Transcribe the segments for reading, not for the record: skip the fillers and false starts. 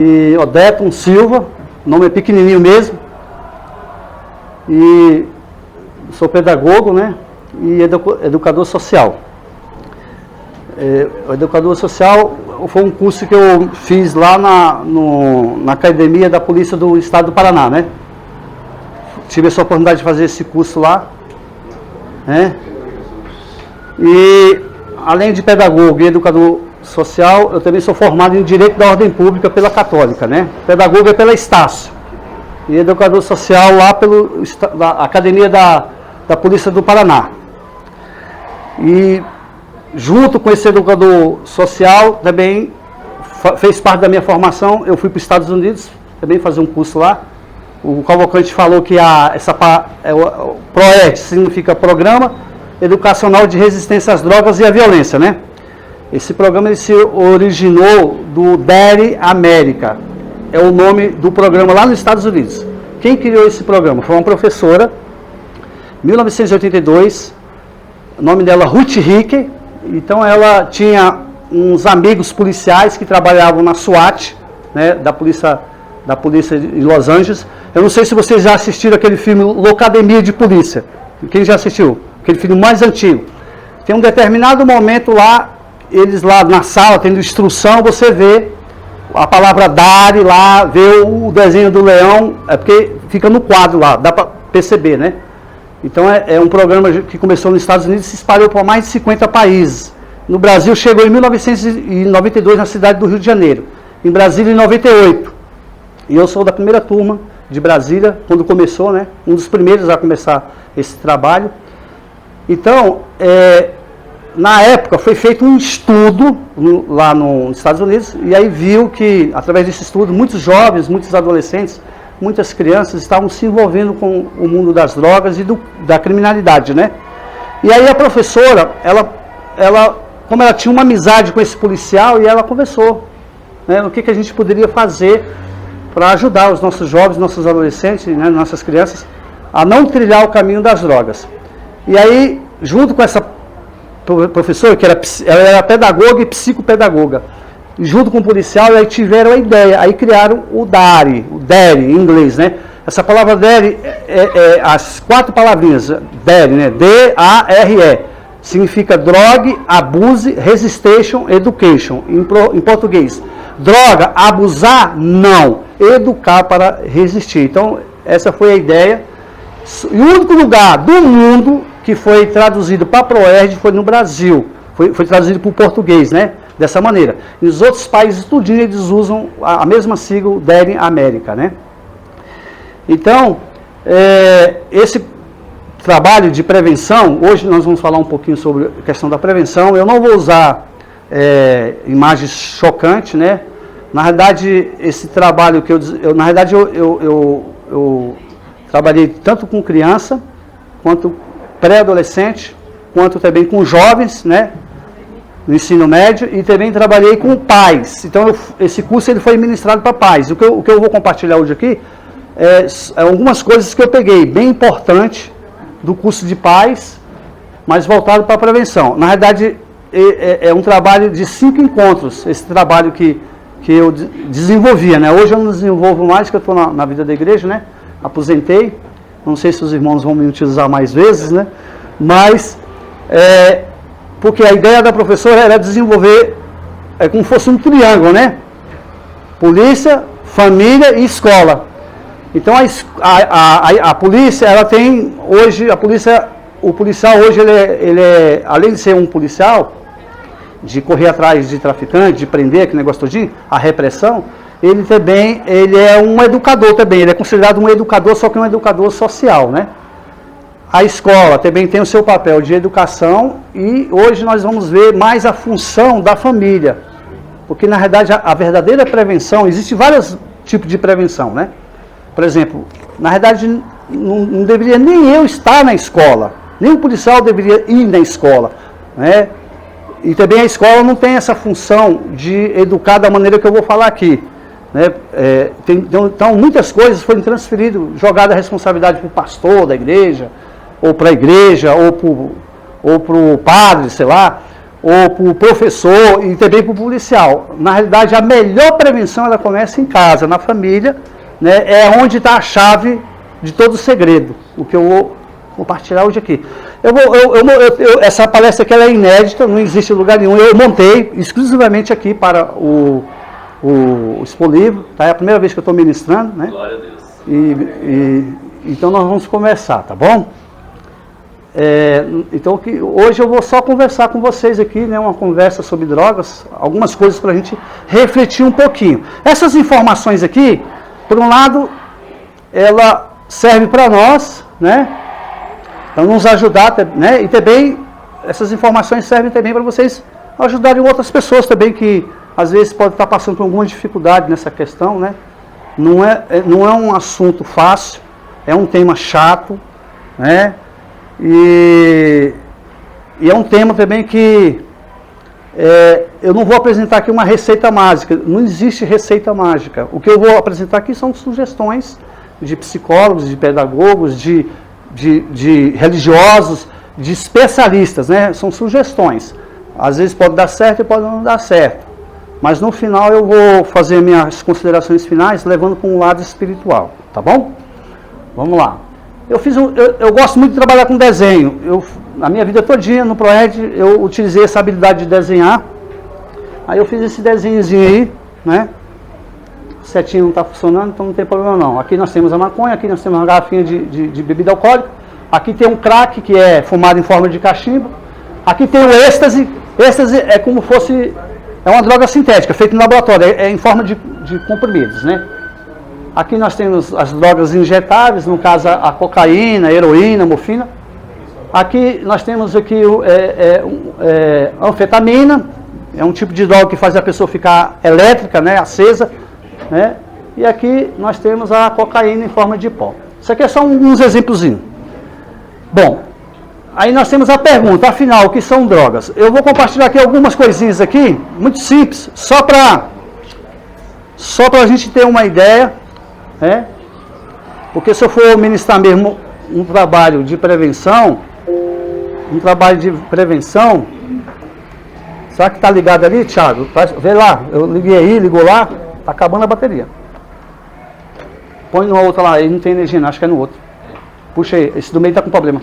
E Odeton Silva, o nome é pequenininho mesmo, e sou pedagogo, né, e educador social. O educador social foi um curso que eu fiz lá na Academia da Polícia do Estado do Paraná, né. Tive essa oportunidade de fazer esse curso lá, né, e além de pedagogo e educador social, eu também sou formado em Direito da Ordem Pública pela Católica, né? Pedagogo é pela Estácio. E educador social lá pela Academia da Polícia do Paraná. E junto com esse educador social, também fez parte da minha formação, eu fui para os Estados Unidos, também fazer um curso lá. O Cavalcante falou que o PROERD significa Programa Educacional de Resistência às Drogas e à Violência, né? Esse programa ele se originou do DERE América, é o nome do programa lá nos Estados Unidos. Quem criou esse programa? Foi uma professora, 1982, o nome dela Ruth Ricker. Então ela tinha uns amigos policiais que trabalhavam na SWAT, né, da polícia de Los Angeles. Eu não sei se vocês já assistiram aquele filme Loucademia de Polícia. Quem já assistiu? Aquele filme mais antigo. Tem um determinado momento lá, eles lá na sala, tendo instrução, você vê a palavra DARE lá, vê o desenho do leão, é porque fica no quadro lá, dá para perceber, né? Então é um programa que começou nos Estados Unidos e se espalhou para mais de 50 países. No Brasil chegou em 1992 na cidade do Rio de Janeiro, em Brasília em 98. E eu sou da primeira turma de Brasília, quando começou, né? Um dos primeiros a começar esse trabalho. Então, na época foi feito um estudo lá nos Estados Unidos, e aí viu que, através desse estudo, muitos jovens, muitos adolescentes, muitas crianças estavam se envolvendo com o mundo das drogas e da criminalidade, né? E aí a professora, como ela tinha uma amizade com esse policial, e ela conversou, né, o que a gente poderia fazer para ajudar os nossos jovens, nossos adolescentes, né, nossas crianças, a não trilhar o caminho das drogas. E aí, junto com essa professora, ela era pedagoga e psicopedagoga, e junto com o policial, aí tiveram a ideia, aí criaram o DARE em inglês, né? Essa palavra DARE as 4 palavrinhas, DARE, né? D-A-R-E, significa Drug, Abuse, Resistation, Education, em português. Droga, abusar, não. Educar para resistir. Então, essa foi a ideia. E o único lugar do mundo que foi traduzido para a PROERD foi no Brasil. Foi traduzido para o português, né? Dessa maneira. E os outros países, tudinho, eles usam a mesma sigla, DERE América, né? Então, esse trabalho de prevenção, hoje nós vamos falar um pouquinho sobre a questão da prevenção. Eu não vou usar imagens chocantes, né? Na realidade, esse trabalho que eu trabalhei tanto com criança, quanto pré-adolescente, quanto também com jovens, né, no ensino médio, e também trabalhei com pais. Então, esse curso ele foi ministrado para pais. O que eu vou compartilhar hoje aqui é algumas coisas que eu peguei, bem importante, do curso de pais, mas voltado para a prevenção. Na verdade, é um trabalho de 5 encontros, esse trabalho que eu desenvolvia, né? Hoje eu não desenvolvo mais, que eu estou na vida da igreja, né? Aposentei, não sei se os irmãos vão me utilizar mais vezes, né? Mas, porque a ideia da professora era desenvolver, como se fosse um triângulo, né? Polícia, família e escola. Então a polícia, ela tem, hoje, o policial hoje, ele é, além de ser um policial, de correr atrás de traficante, de prender, aquele negócio todinho, a repressão, ele é um educador também, ele é considerado um educador, só que um educador social, né? A escola também tem o seu papel de educação, e hoje nós vamos ver mais a função da família, porque na verdade a verdadeira prevenção, existe vários tipos de prevenção, né? Por exemplo, na verdade não deveria nem eu estar na escola, nem o policial deveria ir na escola, né? E também a escola não tem essa função de educar da maneira que eu vou falar aqui, né? Então muitas coisas foram transferidas, jogadas a responsabilidade para o pastor da igreja, ou para a igreja, ou para o padre, sei lá, ou para o professor e também para o policial. Na realidade, a melhor prevenção ela começa em casa, na família, né? É onde está a chave de todo o segredo, o que eu vou compartilhar hoje aqui. Essa palestra aqui ela é inédita, não existe em lugar nenhum, eu montei exclusivamente aqui para o Expo Livro, tá? É a primeira vez que eu estou ministrando, né? Glória a Deus. Então nós vamos conversar, tá bom? Então hoje eu vou só conversar com vocês aqui, né, uma conversa sobre drogas, algumas coisas para a gente refletir um pouquinho. Essas informações aqui, por um lado, ela serve para nós, né, para nos ajudar, né, e também essas informações servem também para vocês ajudarem outras pessoas também que às vezes podem estar passando por alguma dificuldade nessa questão, né? Não é um assunto fácil, é um tema chato, né? E é um tema também que eu não vou apresentar aqui uma receita mágica, não existe receita mágica. O que eu vou apresentar aqui são sugestões de psicólogos, de pedagogos, de religiosos, de especialistas, né? São sugestões. Às vezes pode dar certo e pode não dar certo. Mas no final eu vou fazer minhas considerações finais levando para um lado espiritual, tá bom? Vamos lá. Eu gosto muito de trabalhar com desenho. Na minha vida todinha, no ProEd, eu utilizei essa habilidade de desenhar. Aí eu fiz esse desenhozinho aí, né? O setinho não está funcionando, então não tem problema não. Aqui nós temos a maconha, aqui nós temos uma garrafinha de bebida alcoólica. Aqui tem um crack, que é fumado em forma de cachimbo. Aqui tem o êxtase. Êxtase é como fosse... É uma droga sintética, feita em laboratório, em forma de comprimidos, né? Aqui nós temos as drogas injetáveis, no caso a cocaína, a heroína, a morfina. Aqui nós temos aqui anfetamina, é um tipo de droga que faz a pessoa ficar elétrica, né, acesa, né? E aqui nós temos a cocaína em forma de pó. Isso aqui é só uns exemplozinhos. Bom, aí nós temos a pergunta, afinal, o que são drogas? Eu vou compartilhar aqui algumas coisinhas aqui, muito simples, só para a gente ter uma ideia, né? Porque se eu for ministrar mesmo um trabalho de prevenção, será que está ligado ali, Thiago? Vê lá, eu liguei aí, ligou lá, está acabando a bateria. Põe no outro lá, aí não tem energia, não, acho que é no outro. Puxa aí, esse do meio está com problema.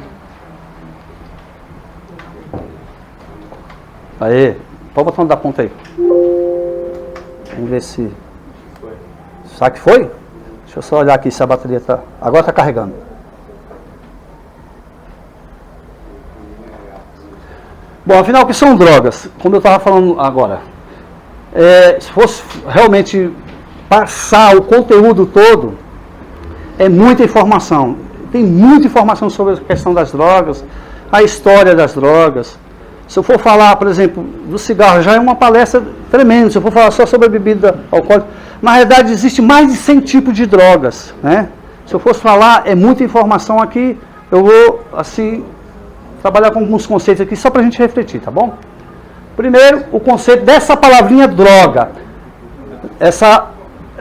Aí, pode botar no da ponta aí. Vamos ver se... Será que foi? Deixa eu só olhar aqui se a bateria está... Agora está carregando. Bom, afinal, o que são drogas? Como eu estava falando agora. Se fosse realmente passar o conteúdo todo, é muita informação. Tem muita informação sobre a questão das drogas, a história das drogas. Se eu for falar, por exemplo, do cigarro, já é uma palestra tremenda. Se eu for falar só sobre a bebida alcoólica, na realidade existe mais de 100 tipos de drogas, né? Se eu fosse falar, é muita informação aqui, eu vou, assim, trabalhar com alguns conceitos aqui, só para a gente refletir, tá bom? Primeiro, o conceito dessa palavrinha droga.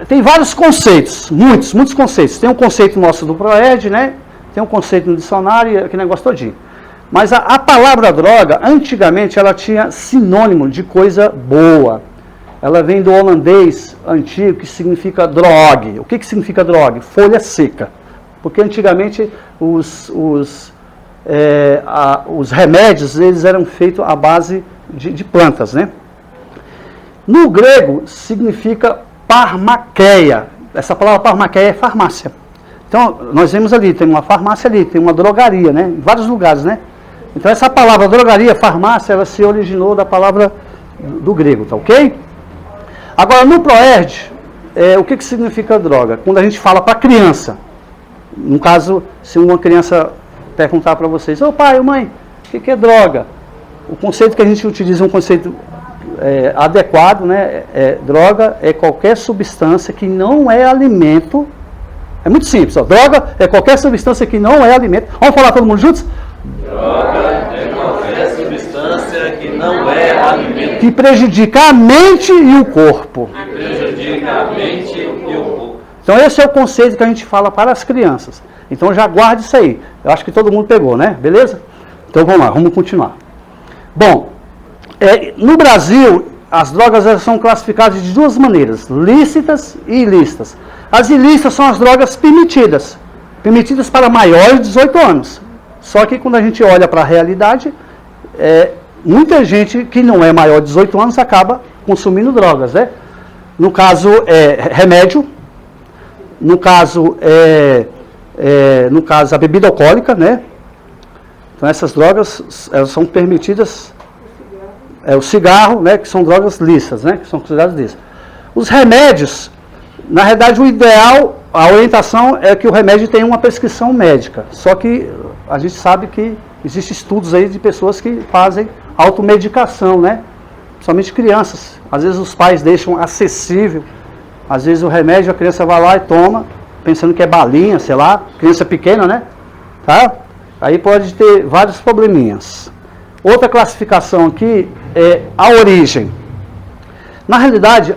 Tem vários conceitos, muitos conceitos. Tem um conceito nosso do ProEd, né? Tem um conceito no dicionário, aquele negócio todinho. Mas a palavra droga, antigamente, ela tinha sinônimo de coisa boa. Ela vem do holandês antigo, que significa drogue. O que significa drogue? Folha seca. Porque antigamente os remédios, eles eram feitos à base de plantas, né? No grego, significa parmaqueia. Essa palavra parmaqueia é farmácia. Então, nós vemos ali, tem uma farmácia ali, tem uma drogaria, né? Em vários lugares, né? Então, essa palavra drogaria, farmácia, ela se originou da palavra do grego, tá ok? Agora, no ProErd, o que significa droga? Quando a gente fala para criança, no caso, se uma criança perguntar para vocês, ô pai, ô mãe, o que é droga? O conceito que a gente utiliza é um conceito adequado, né? Droga é qualquer substância que não é alimento. É muito simples, ó. Droga é qualquer substância que não é alimento. Vamos falar todo mundo juntos? Droga é qualquer substância que não é alimento. Que prejudica a mente e o corpo. Que prejudica a mente e o corpo. Então esse é o conceito que a gente fala para as crianças. Então já guarde isso aí. Eu acho que todo mundo pegou, né? Beleza? Então vamos lá, vamos continuar. Bom, No Brasil, as drogas elas são classificadas de duas maneiras, lícitas e ilícitas. As ilícitas são as drogas permitidas para maiores de 18 anos. Só que quando a gente olha para a realidade, muita gente que não é maior de 18 anos acaba consumindo drogas, né? No caso, remédio, no caso, a bebida alcoólica, né? Então essas drogas elas são permitidas, o cigarro, né? Que são drogas lícitas, né? Que são consideradas lícitas. Os remédios, na realidade o ideal, a orientação é que o remédio tenha uma prescrição médica. Só que a gente sabe que existem estudos aí de pessoas que fazem automedicação, né? Principalmente crianças. Às vezes os pais deixam acessível, às vezes o remédio a criança vai lá e toma, pensando que é balinha, sei lá, criança pequena, né? Tá? Aí pode ter vários probleminhas. Outra classificação aqui é a origem. Na realidade,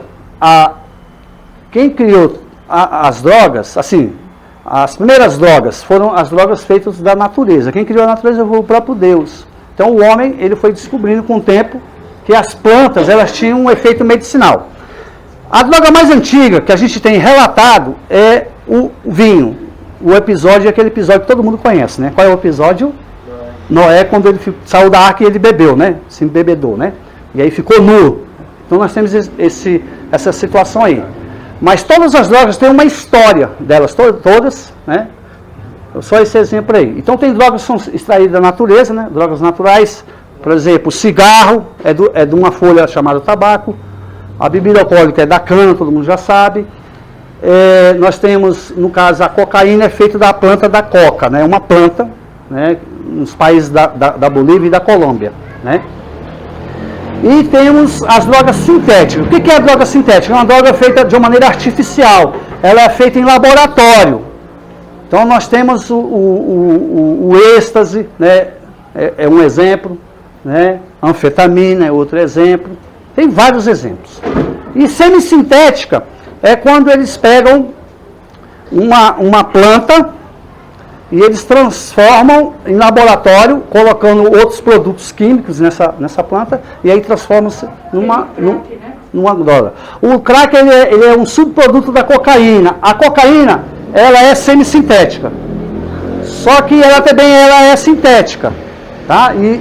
quem criou as drogas, assim, as primeiras drogas foram as drogas feitas da natureza. Quem criou a natureza foi o próprio Deus. Então o homem, ele foi descobrindo com o tempo que as plantas, elas tinham um efeito medicinal. A droga mais antiga que a gente tem relatado é o vinho. O episódio é aquele episódio que todo mundo conhece, né? Qual é o episódio? Noé, quando ele saiu da arca e ele bebeu, né? Se embebedou, né? E aí ficou nu. Então nós temos essa situação aí. Mas todas as drogas têm uma história delas, todas, né? Só esse exemplo aí. Então tem drogas que são extraídas da natureza, né? Drogas naturais, por exemplo, o cigarro é de uma folha chamada tabaco, a bebida alcoólica é da cana, todo mundo já sabe. Nós temos, no caso, a cocaína é feita da planta da coca, né? Uma planta, né? Nos países da Bolívia e da Colômbia, né? E temos as drogas sintéticas. O que é a droga sintética? É uma droga feita de uma maneira artificial. Ela é feita em laboratório. Então nós temos o êxtase, né? É um exemplo, né? Anfetamina é outro exemplo. Tem vários exemplos. E semissintética é quando eles pegam uma planta e eles transformam em laboratório, colocando outros produtos químicos nessa planta, e aí transformam-se numa droga. O crack ele é um subproduto da cocaína. A cocaína, ela é semissintética. Só que ela também é sintética. Tá? E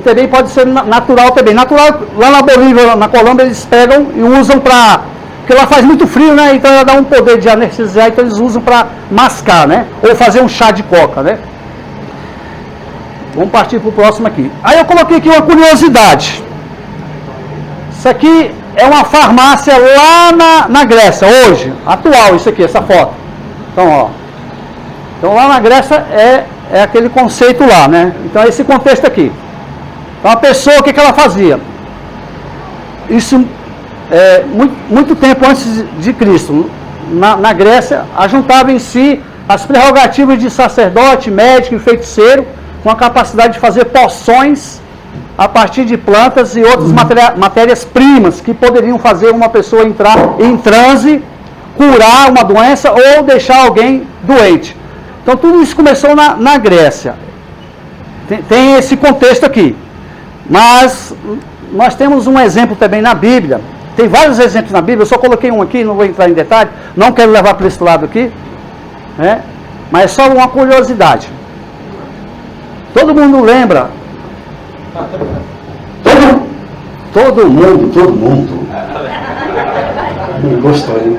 também pode ser natural também. Natural, lá na Bolívia, na Colômbia, eles pegam e usam para... Porque lá faz muito frio, né? Então ela dá um poder de anestesiar, então eles usam para mascar, né? Ou fazer um chá de coca, né? Vamos partir para o próximo aqui. Aí eu coloquei aqui uma curiosidade. Isso aqui é uma farmácia lá na Grécia, hoje, atual, isso aqui, essa foto. Então, ó. Então lá na Grécia é aquele conceito lá, né? Então esse contexto aqui. Então a pessoa, o que ela fazia? Isso... muito tempo antes de Cristo, na Grécia, ajuntava em si as prerrogativas de sacerdote, médico e feiticeiro, com a capacidade de fazer poções a partir de plantas e outras matérias-primas que poderiam fazer uma pessoa entrar em transe, curar uma doença ou deixar alguém doente. Então tudo isso começou na Grécia. Tem esse contexto aqui. Mas nós temos um exemplo também na Bíblia. Tem vários exemplos na Bíblia, eu só coloquei um aqui, não vou entrar em detalhe, não quero levar para esse lado aqui, né? Mas é só uma curiosidade. Todo mundo lembra? Todo mundo. Gostou, hein?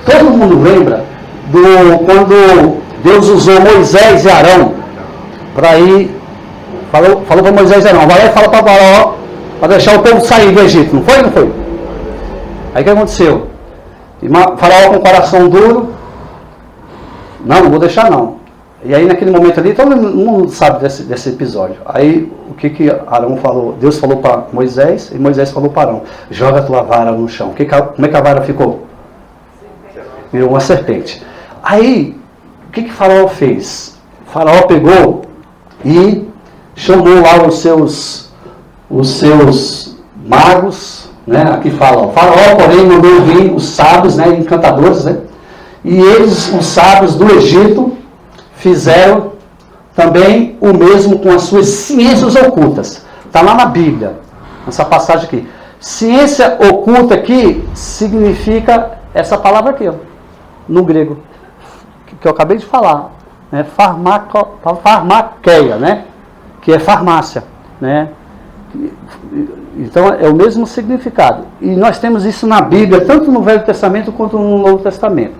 Todo mundo lembra quando Deus usou Moisés e Arão para ir, falou para Moisés e Arão, vai lá e fala para Faraó, para deixar o povo sair do Egito, não foi? Não foi? Aí o que aconteceu? Faraó com o coração duro, não vou deixar não. E aí naquele momento ali, todo mundo sabe desse episódio. Aí o que Arão falou? Deus falou para Moisés, e Moisés falou para Arão, joga a tua vara no chão. Como é que a vara ficou? Virou uma serpente. Aí, o que Faraó fez? Faraó pegou e chamou lá os seus magos, né? Aqui fala, Faraó, porém, mandou vir os sábios, né? Encantadores, né? E eles, os sábios do Egito, fizeram também o mesmo com as suas ciências ocultas. Está lá na Bíblia, nessa passagem aqui. Ciência oculta aqui significa essa palavra aqui, ó, no grego, que eu acabei de falar, né? Farmakeia, né? Que é farmácia, né? Então é o mesmo significado. E nós temos isso na Bíblia, tanto no Velho Testamento quanto no Novo Testamento.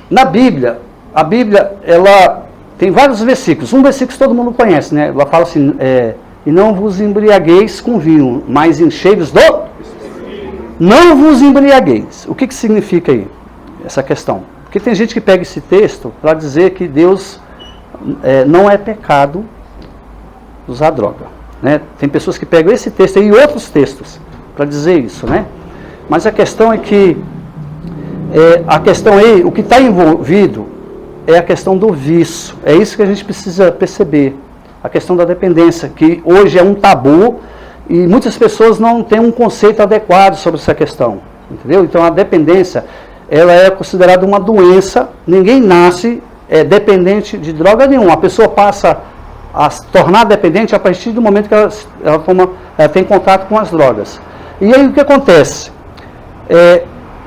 Na Bíblia, a Bíblia, ela tem vários versículos. Um versículo que todo mundo conhece, né? Ela fala assim, e não vos embriagueis com vinho, mas enchei-vos do... Não vos embriagueis. O que significa aí, essa questão? Porque tem gente que pega esse texto para dizer que Deus não é pecado usar droga, né? Tem pessoas que pegam esse texto e outros textos para dizer isso, né? Mas a questão é que o que está envolvido é a questão do vício. É isso que a gente precisa perceber. A questão da dependência, que hoje é um tabu e muitas pessoas não têm um conceito adequado sobre essa questão, entendeu? Então a dependência, ela é considerada uma doença. Ninguém nasce dependente de droga nenhuma. A pessoa passa a se tornar dependente a partir do momento que ela tem contato com as drogas. E aí o que acontece?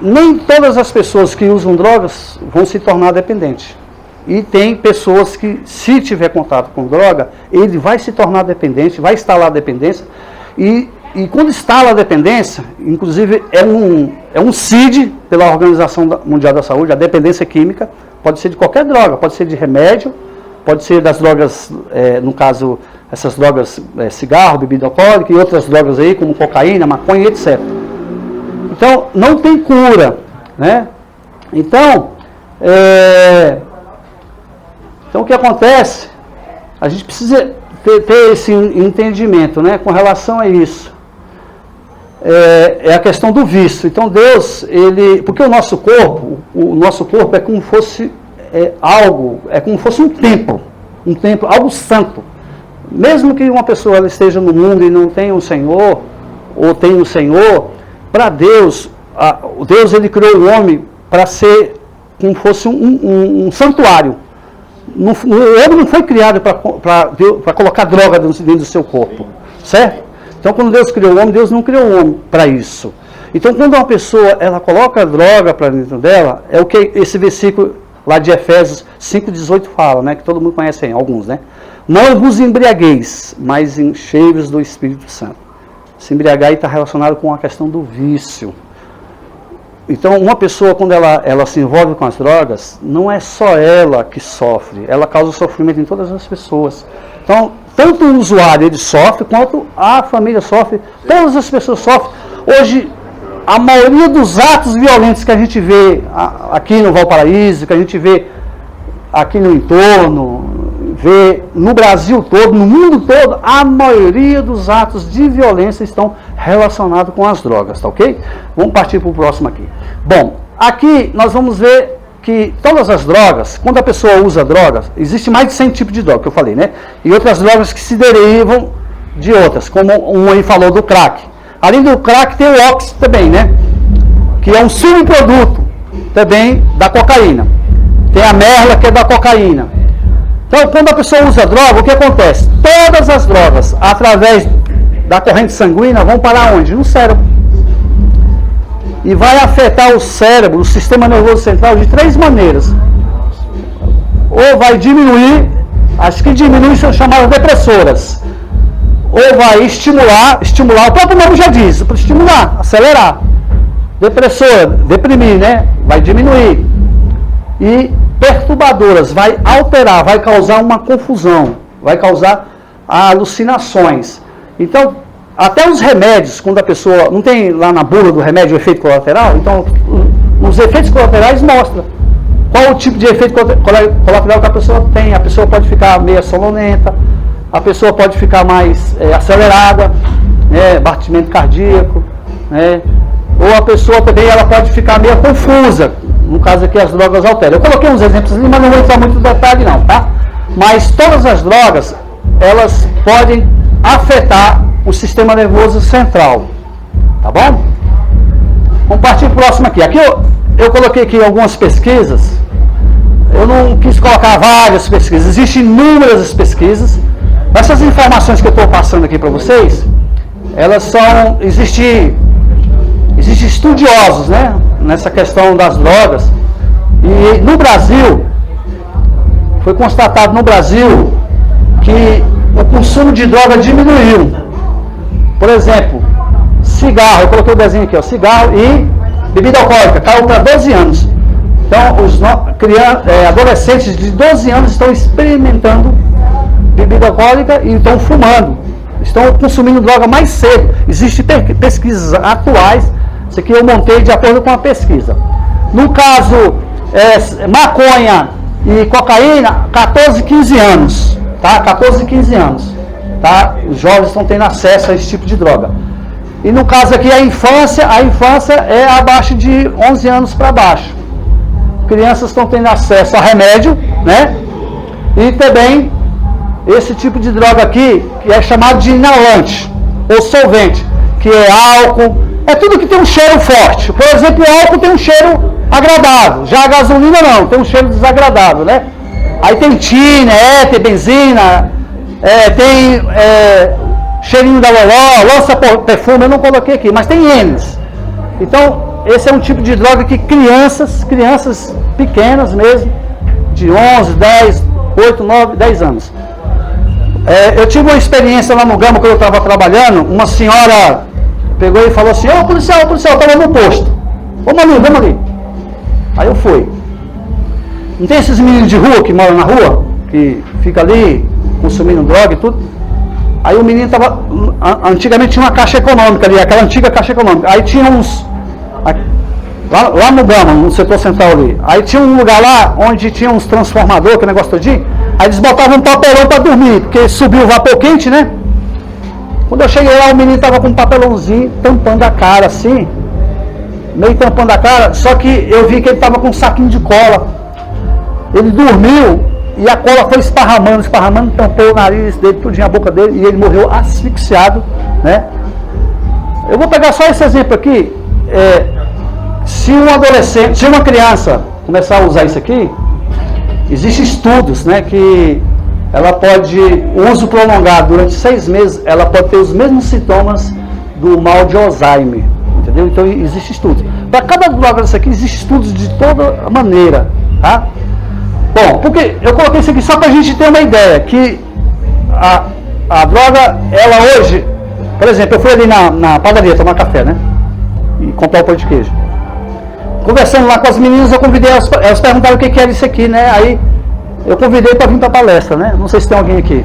Nem todas as pessoas que usam drogas vão se tornar dependentes. E tem pessoas que, se tiver contato com droga, ele vai se tornar dependente, vai instalar a dependência. E quando instala a dependência, inclusive é um CID pela Organização Mundial da Saúde, a dependência química, pode ser de qualquer droga, pode ser de remédio, pode ser das drogas, no caso, essas drogas, cigarro, bebida alcoólica e outras drogas aí, como cocaína, maconha, etc. Então, não tem cura, né? Então, o que acontece? A gente precisa ter esse entendimento, né, com relação a isso. É a questão do vício. Então, Deus, porque o nosso corpo é como fosse algo, é como fosse um templo, algo santo. Mesmo que uma pessoa ela esteja no mundo e não tenha um Senhor, ou tenha um Senhor, para Deus, Deus ele criou o homem para ser como fosse um santuário. O homem não foi criado para colocar droga dentro do seu corpo, certo? Então, quando Deus criou o homem, Deus não criou o homem para isso. Então, quando uma pessoa ela coloca droga para dentro dela, é o que esse versículo lá de Efésios 5,18 fala, né? Que todo mundo conhece aí, alguns, né? Não vos embriagueis, mas enchei-vos do Espírito Santo. Se embriagar está relacionado com a questão do vício. Então, uma pessoa, quando ela se envolve com as drogas, não é só ela que sofre, ela causa sofrimento em todas as pessoas. Então, tanto o usuário ele sofre, quanto a família sofre, todas as pessoas sofrem. Hoje, a maioria dos atos violentos que a gente vê aqui no Valparaíso, que a gente vê aqui no entorno, vê no Brasil todo, no mundo todo, a maioria dos atos de violência estão relacionados com as drogas, tá ok? Vamos partir para o próximo aqui. Bom, aqui nós vamos ver que todas as drogas, quando a pessoa usa drogas, existe mais de 100 tipos de droga, que eu falei, né? E outras drogas que se derivam de outras, como um aí falou do crack. Além do crack tem o oxi também, né? Que é um subproduto também da cocaína. Tem a merla, que é da cocaína. Então, quando a pessoa usa droga, o que acontece? Todas as drogas, através da corrente sanguínea, vão parar onde? No cérebro. E vai afetar o cérebro, o sistema nervoso central, de 3 maneiras. Ou vai diminuir, as que diminuem são chamadas depressoras. Ou vai estimular, o próprio nome já diz, para estimular, acelerar. Depressora, deprimir, né? Vai diminuir. E perturbadoras, vai alterar, vai causar uma confusão, vai causar alucinações. Então, até os remédios, quando a pessoa, não tem lá na bula do remédio o efeito colateral? Então, os efeitos colaterais mostram qual o tipo de efeito colateral que a pessoa tem. A pessoa pode ficar meio sonolenta, a pessoa pode ficar mais acelerada, né, batimento cardíaco, né, ou a pessoa também ela pode ficar meio confusa, no caso aqui as drogas alteram. Eu coloquei uns exemplos ali, mas não vou entrar muito no detalhe não, tá? Mas todas as drogas, elas podem afetar o sistema nervoso central, tá bom? Vamos partir para o próximo aqui. Aqui eu coloquei aqui algumas pesquisas, eu não quis colocar várias pesquisas, existem inúmeras pesquisas, Essas informações que eu estou passando aqui para vocês, elas são, existem estudiosos, né, nessa questão das drogas, e no Brasil, foi constatado no Brasil que o consumo de droga diminuiu. Por exemplo, cigarro, eu coloquei o desenho aqui, ó, cigarro e bebida alcoólica, caiu para 12 anos. Então, os adolescentes de 12 anos estão experimentando bebida alcoólica e estão fumando. Estão consumindo droga mais cedo. Existem pesquisas atuais, isso aqui eu montei de acordo com a pesquisa. No caso, maconha e cocaína, 14, 15 anos. Tá? 14, 15 anos. Tá? Os jovens estão tendo acesso a esse tipo de droga. E no caso aqui, a infância é abaixo de 11 anos para baixo. Crianças estão tendo acesso a remédio, né? E também esse tipo de droga aqui, que é chamado de inalante, ou solvente, que é álcool, é tudo que tem um cheiro forte. Por exemplo, o álcool tem um cheiro agradável, já a gasolina não, tem um cheiro desagradável, né? Aí tem tina, éter, benzina, tem cheirinho da loló, lança perfume, eu não coloquei aqui, mas tem N's. Então, esse é um tipo de droga que crianças pequenas mesmo, de 11, 10, 8, 9, 10 anos. Eu tive uma experiência lá no Gama, quando eu estava trabalhando, uma senhora pegou e falou assim, ô policial, eu estava no posto. Vamos ali. Aí eu fui. Não tem esses meninos de rua que moram na rua, que fica ali consumindo droga e tudo? Aí o menino estava, antigamente tinha uma caixa econômica ali, aquela antiga caixa econômica. Aí tinha uns, lá no Gama, no setor central ali, aí tinha um lugar lá onde tinha uns transformadores, que negócio todinho, aí eles botavam um papelão para dormir, porque subiu o vapor quente, né? Quando eu cheguei lá, o menino estava com um papelãozinho tampando a cara assim, meio tampando a cara, só que eu vi que ele estava com um saquinho de cola. Ele dormiu e a cola foi esparramando, tampou o nariz dele, tudinho a boca dele, e ele morreu asfixiado, né? Eu vou pegar só esse exemplo aqui. Se um adolescente, se uma criança começar a usar isso aqui, existem estudos, né, que ela pode, o uso prolongado durante 6 meses, ela pode ter os mesmos sintomas do mal de Alzheimer, entendeu? Então existem estudos. Para cada droga dessa aqui, existem estudos de toda maneira, tá? Bom, porque eu coloquei isso aqui só para a gente ter uma ideia, que a droga, ela hoje, por exemplo, eu fui ali na padaria tomar café, né, e comprar o pão de queijo. Conversando lá com as meninas, eu convidei, elas perguntaram o que era isso aqui, né? Aí eu convidei para vir para a palestra, né? Não sei se tem alguém aqui.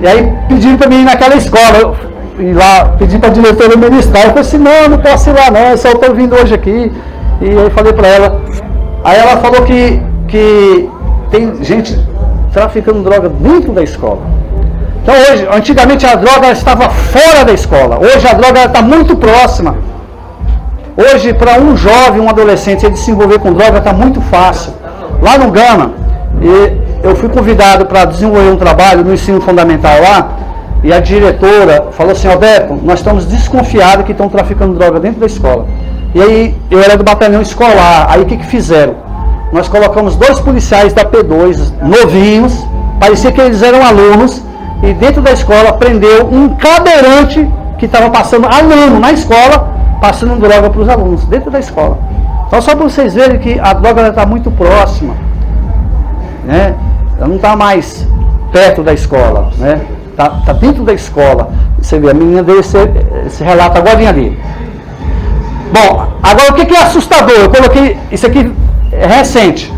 E aí pediram para mim ir naquela escola, ir lá, pedi para a diretora ministrar. Eu falei assim, não posso ir lá não, eu só estou vindo hoje aqui. E aí falei para ela. Aí ela falou que tem gente traficando droga dentro da escola. Então hoje, antigamente a droga estava fora da escola. Hoje a droga está muito próxima. Hoje, para um jovem, um adolescente, ele se envolver com droga está muito fácil. Lá no Gama, eu fui convidado para desenvolver um trabalho no ensino fundamental lá, e a diretora falou assim, Alberto, nós estamos desconfiados que estão traficando droga dentro da escola. E aí, eu era do batalhão escolar, aí o que fizeram? Nós colocamos 2 policiais da P2, novinhos, parecia que eles eram alunos, e dentro da escola prendeu um cadeirante que estava passando, aluno na escola, passando droga para os alunos, dentro da escola. Então, só para vocês verem que a droga está muito próxima, né? Ela não está mais perto da escola, né? Tá dentro da escola. Você vê, a menina deu esse relato agora ali. Bom, agora o que é assustador? Eu coloquei, isso aqui é recente.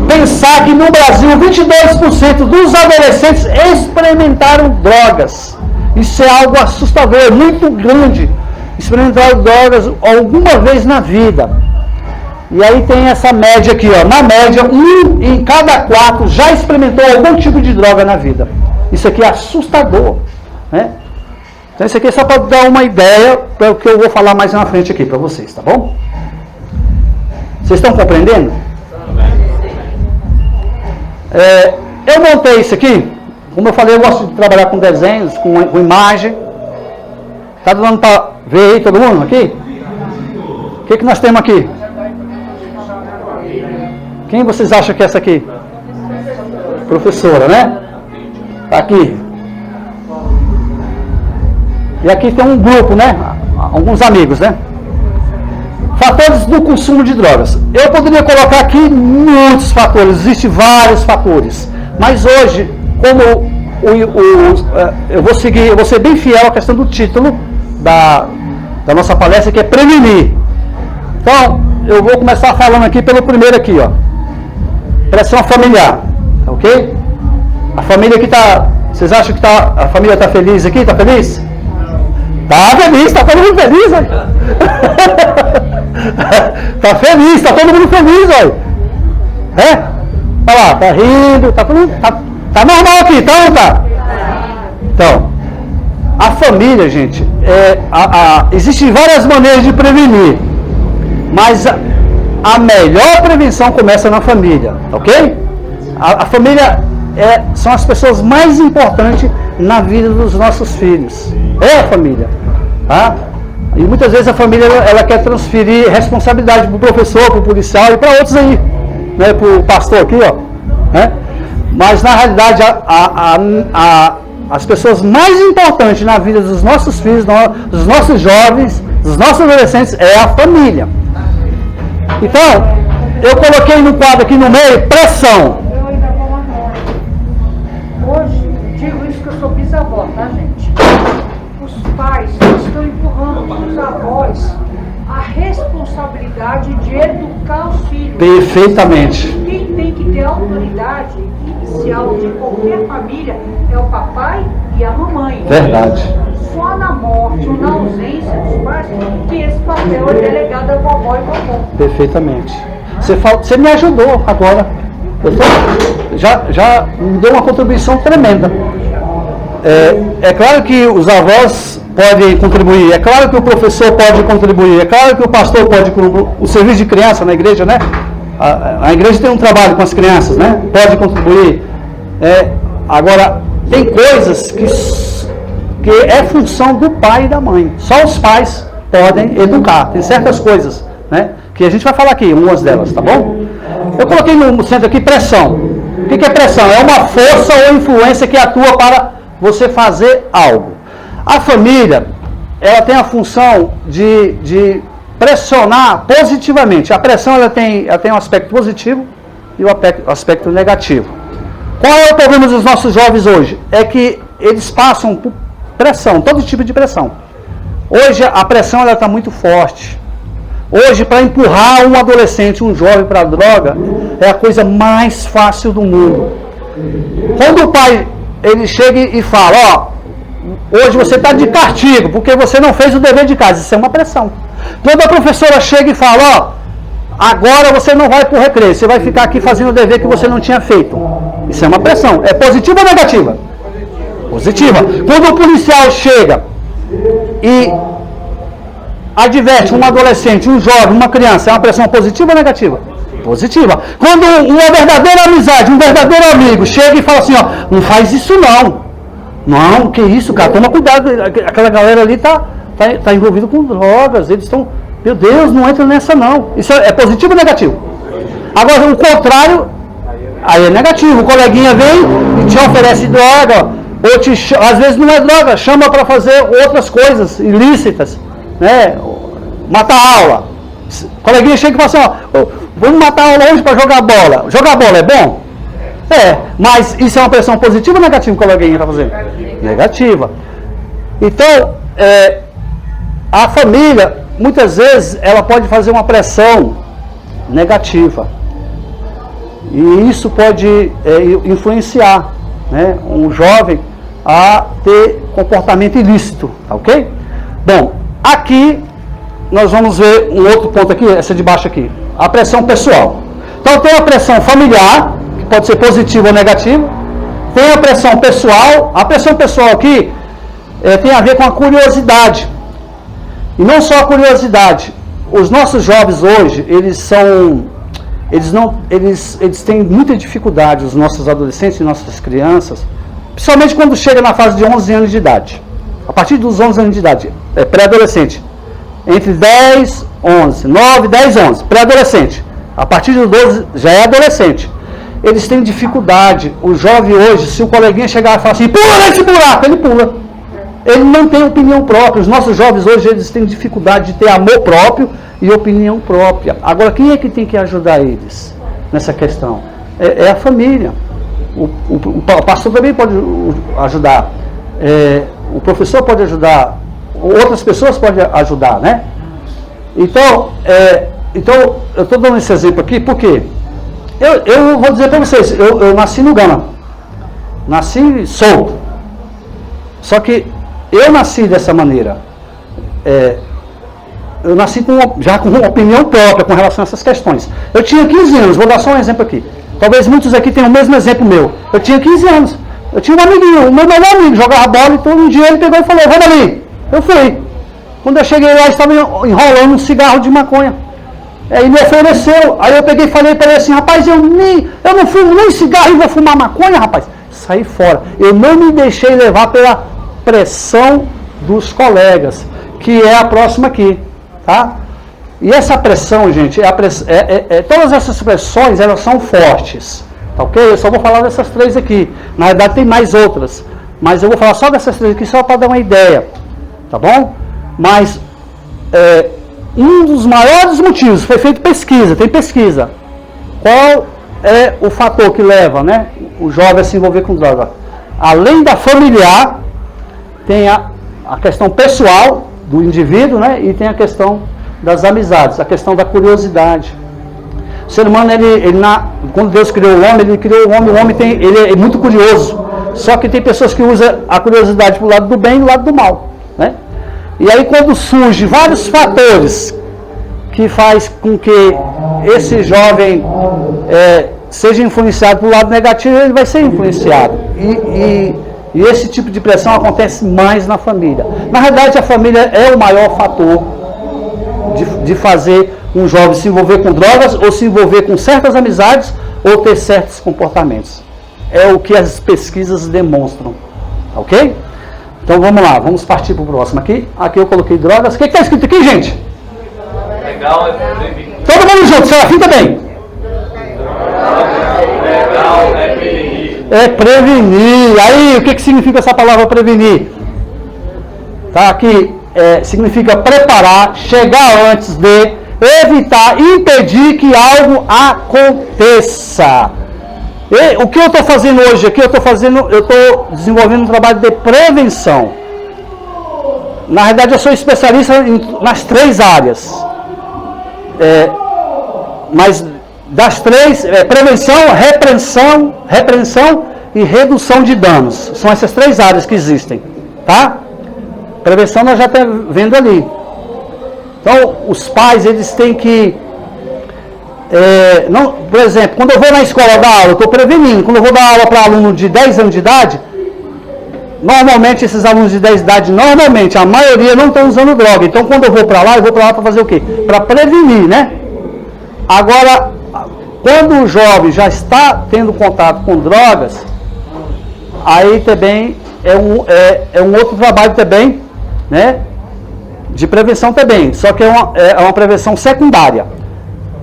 Pensar que no Brasil 22% dos adolescentes experimentaram drogas. Isso é algo assustador, muito grande. Experimentaram drogas alguma vez na vida. E aí tem essa média aqui, ó. Na média, 1 em cada 4 já experimentou algum tipo de droga na vida. Isso aqui é assustador, né? Então isso aqui é só para dar uma ideia para o que eu vou falar mais na frente aqui para vocês, tá bom? Vocês estão compreendendo? Eu montei isso aqui, como eu falei, eu gosto de trabalhar com desenhos, com imagem. Tá dando para ver aí todo mundo aqui? O que nós temos aqui? Quem vocês acham que é essa aqui? Professora, né? Tá aqui. E aqui tem um grupo, né? Alguns amigos, né? Fatores do consumo de drogas. Eu poderia colocar aqui muitos fatores, existem vários fatores. Mas hoje, como eu vou ser bem fiel à questão do título da nossa palestra, que é prevenir. Então, eu vou começar falando aqui pelo primeiro aqui, ó. Pressão familiar, ok? A família aqui tá... Vocês acham que a família está feliz aqui? Está feliz? Está feliz, está todo mundo feliz, né? Está feliz, está todo mundo feliz, olha. É? Olha lá, tá rindo, tá normal aqui, tá ou não tá? Então, a família, gente, existem várias maneiras de prevenir, mas a melhor prevenção começa na família, ok? A família são as pessoas mais importantes na vida dos nossos filhos. É a família, tá? E muitas vezes a família ela quer transferir responsabilidade para o professor, para o policial e para outros aí, né? Para o pastor aqui, ó, né? Mas na realidade as pessoas mais importantes na vida dos nossos filhos, dos nossos jovens, dos nossos adolescentes é a família. Então, eu coloquei no quadro aqui no meio pressão. Eu ainda vou mandar. Hoje, digo isso que eu sou bisavó, tá, gente? Os pais estão empurrando os avós a responsabilidade de educar os filhos. Perfeitamente. Quem tem que ter a autoridade inicial de qualquer família é o papai e a mamãe. Verdade. Só na morte ou na ausência dos pais que esse papel é delegado a vovó e vovó. Perfeitamente. Você me ajudou agora. Já me deu uma contribuição tremenda. É claro que os avós podem contribuir, é claro que o professor pode contribuir, é claro que o pastor pode contribuir, o serviço de criança na igreja, né? A igreja tem um trabalho com as crianças, né? Pode contribuir. Agora, tem coisas que é função do pai e da mãe. Só os pais podem educar. Tem certas coisas, né? Que a gente vai falar aqui, umas delas, tá bom? Eu coloquei no centro aqui pressão. O que é pressão? É uma força ou influência que atua para você fazer algo. A família, ela tem a função de pressionar positivamente. A pressão ela tem um aspecto positivo e o aspecto negativo. Qual é o problema dos nossos jovens hoje? É que eles passam por pressão, todo tipo de pressão. Hoje a pressão ela está muito forte. Hoje, para empurrar um adolescente, um jovem para a droga, é a coisa mais fácil do mundo. Quando o pai ele chega e fala, ó, hoje você está de castigo, porque você não fez o dever de casa, isso é uma pressão. Quando a professora chega e fala, ó, agora você não vai para o recreio, você vai ficar aqui fazendo o dever que você não tinha feito. Isso é uma pressão. É positiva ou negativa? Positiva. Quando o policial chega e adverte um adolescente, um jovem, uma criança, é uma pressão positiva ou negativa? Positiva. Quando uma verdadeira amizade, um verdadeiro amigo chega e fala assim, ó, não faz isso não. Não, que isso, cara, toma cuidado, aquela galera ali tá envolvida com drogas, eles estão, meu Deus, não entra nessa não. Isso é positivo ou negativo? Agora, o contrário, aí é negativo. O coleguinha vem e te oferece droga, ou às vezes não é droga, chama para fazer outras coisas ilícitas, né? Matar a aula. O coleguinha chega e fala assim, ó, vamos matar a aula hoje para jogar bola. Jogar bola é bom? Mas isso é uma pressão positiva ou negativa que o coleguinha está fazendo? Negativa. Então, a família, muitas vezes, ela pode fazer uma pressão negativa. E isso pode influenciar, né, um jovem a ter comportamento ilícito, tá ok? Bom, aqui nós vamos ver um outro ponto aqui, essa de baixo aqui, a pressão pessoal. Então tem a pressão familiar, que pode ser positiva ou negativa. Tem a pressão pessoal. A pressão pessoal aqui tem a ver com a curiosidade. E não só a curiosidade. Os nossos jovens hoje, eles têm muita dificuldade, os nossos adolescentes e nossas crianças, principalmente quando chega na fase de 11 anos de idade. A partir dos 11 anos de idade, pré-adolescente. Entre 10, 11, 9, 10, 11, pré-adolescente. A partir dos 12 já é adolescente. eles têm dificuldade. O jovem hoje, se o coleguinha chegar e falar assim, pula nesse buraco, ele pula. Ele não tem opinião própria. Os nossos jovens hoje, eles têm dificuldade de ter amor próprio e opinião própria. Agora, quem é que tem que ajudar eles nessa questão? É a família. O pastor também pode ajudar. O professor pode ajudar. Outras pessoas podem ajudar, né? Então, eu estou dando esse exemplo aqui porque eu vou dizer para vocês, eu nasci no Gama. Nasci solto. Só que eu nasci dessa maneira. Eu nasci já com uma opinião própria com relação a essas questões. Eu tinha 15 anos, vou dar só um exemplo aqui. Talvez muitos aqui tenham o mesmo exemplo meu. Eu tinha 15 anos. Eu tinha um amiguinho, o meu melhor amigo, jogava bola, e todo um dia ele pegou e falou, vamos ali. Eu fui. Quando eu cheguei lá, estava enrolando um cigarro de maconha. Ele me ofereceu. Aí eu peguei e falei para ele assim, rapaz, eu não fumo nem cigarro e vou fumar maconha, rapaz. Saí fora. Eu não me deixei levar pela pressão dos colegas, que é a próxima aqui, tá? E essa pressão, gente, todas essas pressões, elas são fortes, tá ok? Eu só vou falar dessas três aqui. Na verdade tem mais outras, mas eu vou falar só dessas três aqui, só para dar uma ideia, tá bom? Mas um dos maiores motivos, foi feita pesquisa, tem pesquisa. Qual é o fator que leva, né, o jovem a se envolver com droga? Além da familiar, tem a questão pessoal do indivíduo, né, e tem a questão das amizades, a questão da curiosidade. O ser humano, quando Deus criou o homem ele é muito curioso. Só que tem pessoas que usam a curiosidade para o lado do bem e do lado do mal, né? E aí quando surgem vários fatores que faz com que esse jovem seja influenciado para o lado negativo, ele vai ser influenciado. E esse tipo de pressão acontece mais na família. Na verdade, a família é o maior fator de fazer um jovem se envolver com drogas, ou se envolver com certas amizades, ou ter certos comportamentos. É o que as pesquisas demonstram. Ok? Então vamos lá, vamos partir para o próximo aqui. Aqui eu coloquei drogas. O que está escrito aqui, gente? Legal é prevenir. Todo mundo junto, Serafim também. Legal é prevenir. É prevenir. Aí, o que significa essa palavra prevenir? Tá aqui, significa preparar, chegar antes de, evitar, impedir que algo aconteça. E o que eu estou fazendo hoje aqui? Eu estou desenvolvendo um trabalho de prevenção. Na verdade, eu sou especialista nas três áreas. Mas das três, prevenção, repreensão e redução de danos. São essas três áreas que existem, tá? Prevenção nós já estamos vendo ali. Então, os pais, eles têm que... por exemplo, quando eu vou na escola dar aula, eu estou prevenindo. Quando eu vou dar aula para aluno de 10 anos de idade, normalmente esses alunos de 10 anos de idade, normalmente, a maioria não estão usando droga. Então, quando eu vou para lá para fazer o quê? Para prevenir, né? Agora, quando o jovem já está tendo contato com drogas, aí também é um outro trabalho também, né? De prevenção também, só que é uma prevenção secundária.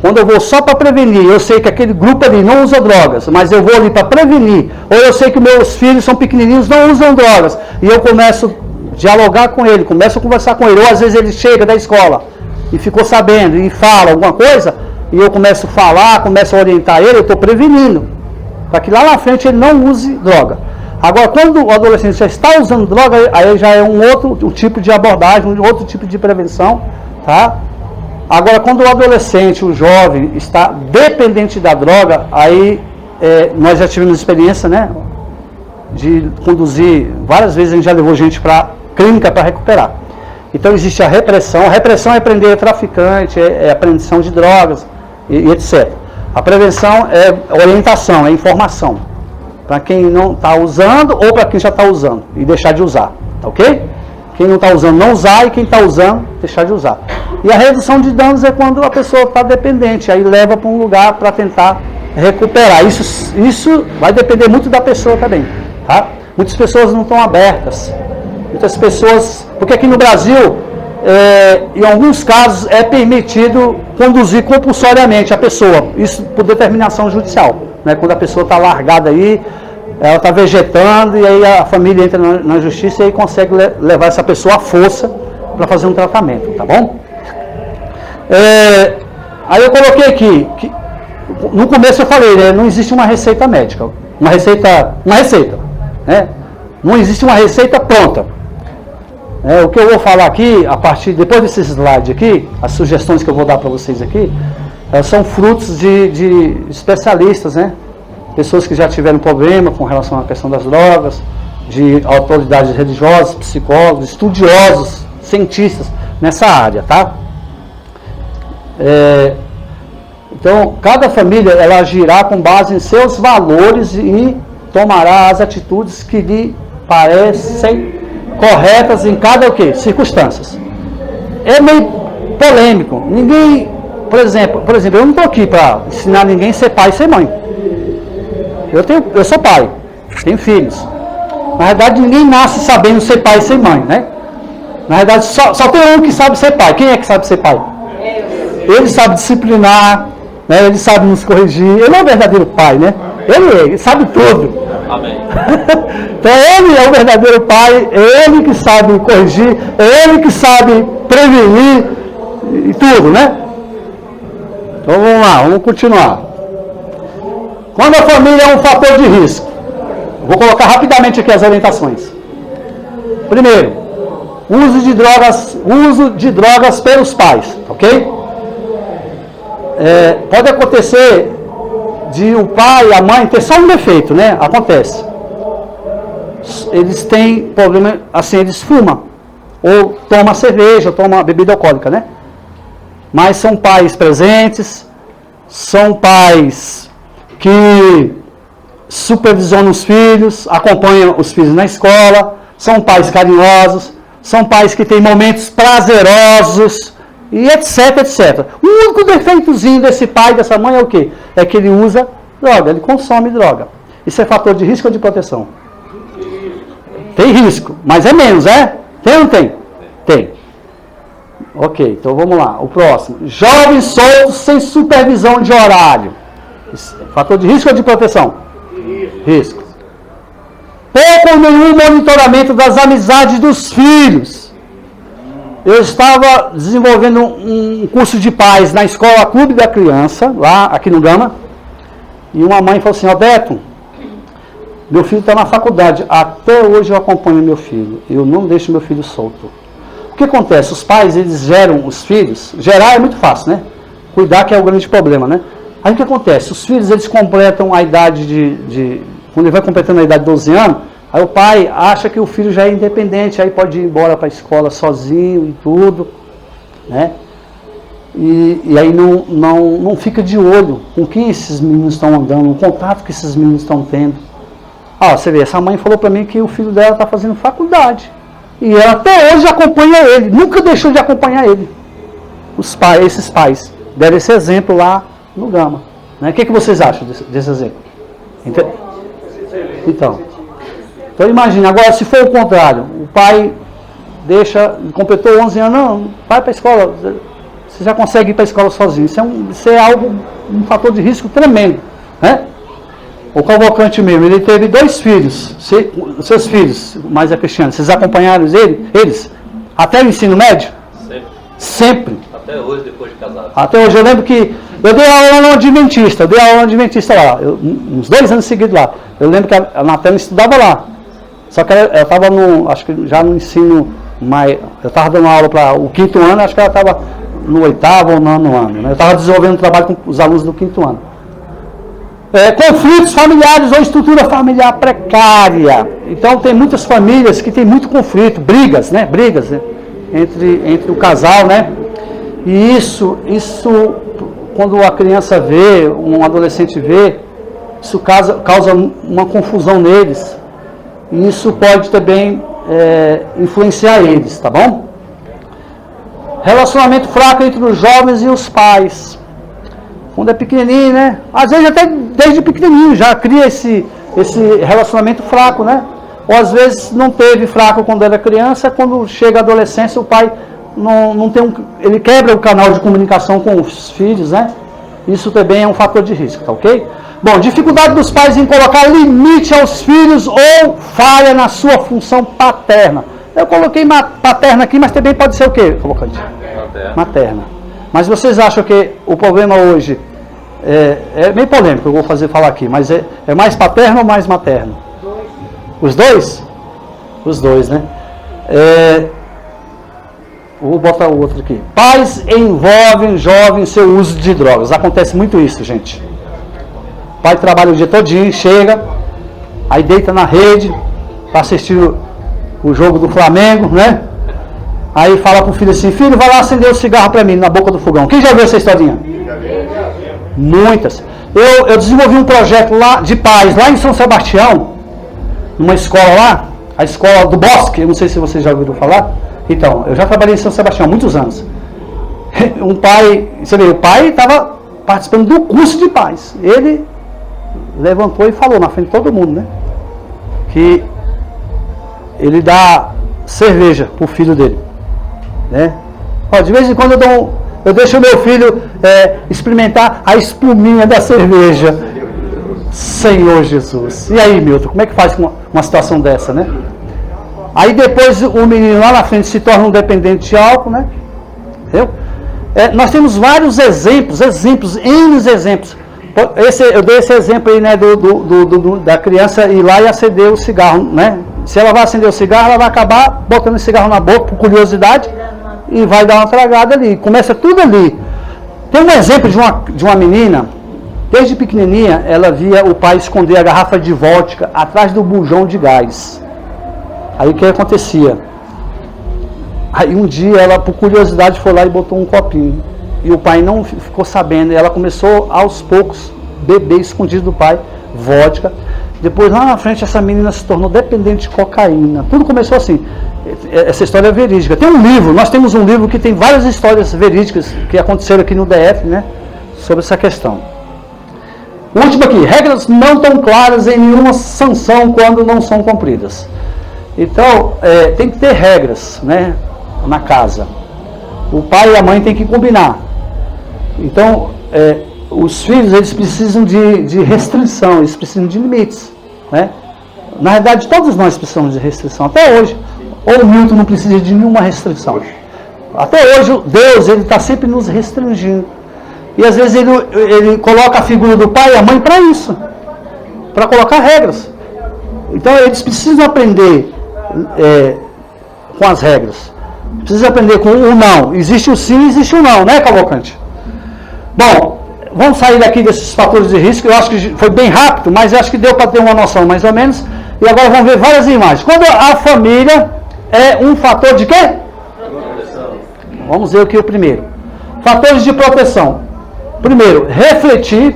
Quando eu vou só para prevenir, eu sei que aquele grupo ali não usa drogas, mas eu vou ali para prevenir, ou eu sei que meus filhos são pequenininhos, não usam drogas, e eu começo a dialogar com ele, começo a conversar com ele, ou às vezes ele chega da escola e ficou sabendo e fala alguma coisa, e eu começo a falar, começo a orientar ele, eu estou prevenindo, para que lá na frente ele não use droga. Agora, quando o adolescente já está usando droga, aí já é um outro tipo de abordagem, um outro tipo de prevenção, tá? Agora, quando o adolescente, o jovem, está dependente da droga, aí nós já tivemos experiência, né, de conduzir, várias vezes a gente já levou gente para clínica para recuperar. Então existe a repressão é prender traficante, é apreensão de drogas, e etc. A prevenção é orientação, é informação, para quem não está usando ou para quem já está usando, e deixar de usar, tá ok? Quem não está usando, não usar, e quem está usando, deixar de usar. E a redução de danos é quando a pessoa está dependente, aí leva para um lugar para tentar recuperar. Isso vai depender muito da pessoa também, tá? Muitas pessoas não estão abertas. Muitas pessoas... Porque aqui no Brasil, em alguns casos, é permitido conduzir compulsoriamente a pessoa. Isso por determinação judicial, né? Quando a pessoa está largada aí, ela está vegetando e aí a família entra na justiça e aí consegue levar essa pessoa à força para fazer um tratamento, tá bom? Aí eu coloquei aqui, que, no começo eu falei, né, não existe uma receita médica, uma receita, né? Não existe uma receita pronta. O que eu vou falar aqui, depois desse slide aqui, as sugestões que eu vou dar para vocês aqui, são frutos de especialistas, né? Pessoas que já tiveram problema com relação à questão das drogas, de autoridades religiosas, psicólogos, estudiosos, cientistas nessa área, tá? Então, cada família, ela agirá com base em seus valores e tomará as atitudes que lhe parecem corretas em cada circunstâncias. É meio polêmico. Ninguém, por exemplo, eu não estou aqui para ensinar ninguém a ser pai e ser mãe. Eu sou pai, tenho filhos. Na verdade, ninguém nasce sabendo ser pai e ser mãe, né? Na verdade, só tem um que sabe ser pai. Quem é que sabe ser pai? Ele sabe disciplinar, né? Ele sabe nos corrigir. Ele é o verdadeiro pai, né? Ele sabe tudo. Amém. Então ele é o verdadeiro pai, é ele que sabe corrigir, é ele que sabe prevenir e tudo, né? Então vamos lá, vamos continuar. Quando a família é um fator de risco, vou colocar rapidamente aqui as orientações. Primeiro, uso de drogas pelos pais, ok? Pode acontecer de o pai e a mãe ter só um defeito, né? Acontece. Eles têm problema, assim, eles fumam, ou tomam cerveja, ou tomam bebida alcoólica, né? Mas são pais presentes, são pais que supervisionam os filhos, acompanham os filhos na escola, são pais carinhosos, são pais que têm momentos prazerosos, e etc, etc. O único defeitozinho desse pai, dessa mãe é o quê? É que ele usa droga, ele consome droga. Isso é fator de risco ou de proteção? Tem risco, mas é menos, é? Tem ou não tem? Tem. Ok, então vamos lá. O próximo. Jovens soltos sem supervisão de horário. Fator de risco ou de proteção? Risco. Pouco ou nenhum monitoramento das amizades dos filhos. Eu estava desenvolvendo um curso de pais na escola Clube da Criança, lá aqui no Gama, e uma mãe falou assim: Alberto, meu filho está na faculdade, até hoje eu acompanho meu filho, eu não deixo meu filho solto. O que acontece? Os pais, eles geram os filhos, gerar é muito fácil, né? Cuidar que é o grande problema, né? Aí o que acontece? Os filhos, eles completam a idade quando ele vai completando a idade de 12 anos, aí o pai acha que o filho já é independente, aí pode ir embora para a escola sozinho e tudo, né? E aí não fica de olho com quem esses meninos estão andando, o contato que esses meninos estão tendo. Você vê, essa mãe falou para mim que o filho dela está fazendo faculdade. E ela até hoje acompanha ele, nunca deixou de acompanhar ele. Esses pais devem esse exemplo lá no Gama. Né? O que vocês acham desse exemplo? Então imagina, agora se for o contrário, o pai completou 11 anos, não, vai para a escola, você já consegue ir para a escola sozinho. Isso é um fator de risco tremendo. Né? O Cavalcante mesmo, ele teve 2 filhos, seus filhos, mais a Cristiana, vocês acompanharam eles até o ensino médio? Sempre. Até hoje, depois de casado. Até hoje, eu lembro que eu dei aula no Adventista, lá, uns 2 anos seguidos lá. Eu lembro que a Natália estudava lá, só que ela estava acho que já no ensino, eu estava dando aula para o 5º ano, acho que ela estava no 8º ou 9º ano, né? Eu estava desenvolvendo um trabalho com os alunos do 5º ano. Conflitos familiares ou estrutura familiar precária. Então tem muitas famílias que tem muito conflito, brigas, né? Entre o casal, né? E isso quando a criança vê, um adolescente vê, isso causa uma confusão neles. E isso pode também influenciar eles, tá bom? Relacionamento fraco entre os jovens e os pais. Quando é pequenininho, né? Às vezes até desde pequenininho já cria esse relacionamento fraco, né? Ou às vezes não teve fraco quando era criança, quando chega a adolescência o pai não tem ele quebra o canal de comunicação com os filhos, né? Isso também é um fator de risco, tá ok? Bom, dificuldade dos pais em colocar limite aos filhos ou falha na sua função paterna. Eu coloquei paterna aqui, mas também pode ser o quê, Cavalcante? Materna. Mas vocês acham que o problema hoje é meio polêmico, eu vou falar aqui, mas é mais paterno ou mais materno? Os dois? Os dois, né? Vou botar o outro aqui. Pais envolvem jovens em seu uso de drogas. Acontece muito isso, gente. O pai trabalha o dia todinho, chega, aí deita na rede para assistir o jogo do Flamengo, né? Aí fala pro filho assim, filho, vai lá acender o cigarro para mim na boca do fogão. Quem já viu essa historinha? Muitas. Eu desenvolvi um projeto lá de pais, lá em São Sebastião, numa escola lá, a escola do Bosque, eu não sei se vocês já ouviram falar. Então, eu já trabalhei em São Sebastião há muitos anos. Um pai, você vê, o pai estava participando do curso de pais. Ele levantou e falou na frente de todo mundo, né? Que ele dá cerveja pro filho dele, né? Ó, de vez em quando eu deixo o meu filho experimentar a espuminha da cerveja. Senhor Jesus. E aí, Milton, como é que faz com uma situação dessa, né? Aí depois o menino lá na frente se torna um dependente de álcool, né? Entendeu? Nós temos vários exemplos. Eu dei esse exemplo aí, né, da criança ir lá e acender o cigarro, né? Se ela vai acender o cigarro, ela vai acabar botando o cigarro na boca por curiosidade e vai dar uma tragada ali. Começa tudo ali. Tem um exemplo de uma menina, desde pequenininha, ela via o pai esconder a garrafa de vodka atrás do bujão de gás. Aí o que acontecia? Aí um dia ela, por curiosidade, foi lá e botou um copinho. E o pai não ficou sabendo. E ela começou, aos poucos, beber escondido do pai, vodka. Depois, lá na frente, essa menina se tornou dependente de cocaína. Tudo começou assim. Essa história é verídica. Tem um livro, nós temos um livro que tem várias histórias verídicas que aconteceram aqui no DF, né? Sobre essa questão. Último aqui. Regras não tão claras em nenhuma sanção quando não são cumpridas. Então, tem que ter regras, né, na casa. O pai e a mãe têm que combinar. Então, os filhos, eles precisam de restrição, eles precisam de limites, né? Na verdade, todos nós precisamos de restrição, até hoje. Ou o Milton não precisa de nenhuma restrição. Até hoje, Deus, ele está sempre nos restringindo. E às vezes ele coloca a figura do pai e a mãe para isso, para colocar regras. Então, eles precisam aprender com as regras. Precisa aprender com o não. Existe o sim, existe o não, né, Cavalcante? Bom, vamos sair daqui desses fatores de risco. Eu acho que foi bem rápido, mas eu acho que deu para ter uma noção mais ou menos. E agora vamos ver várias imagens. Quando a família é um fator de quê? Proteção. Vamos ver aqui o primeiro. Fatores de proteção. Primeiro, refletir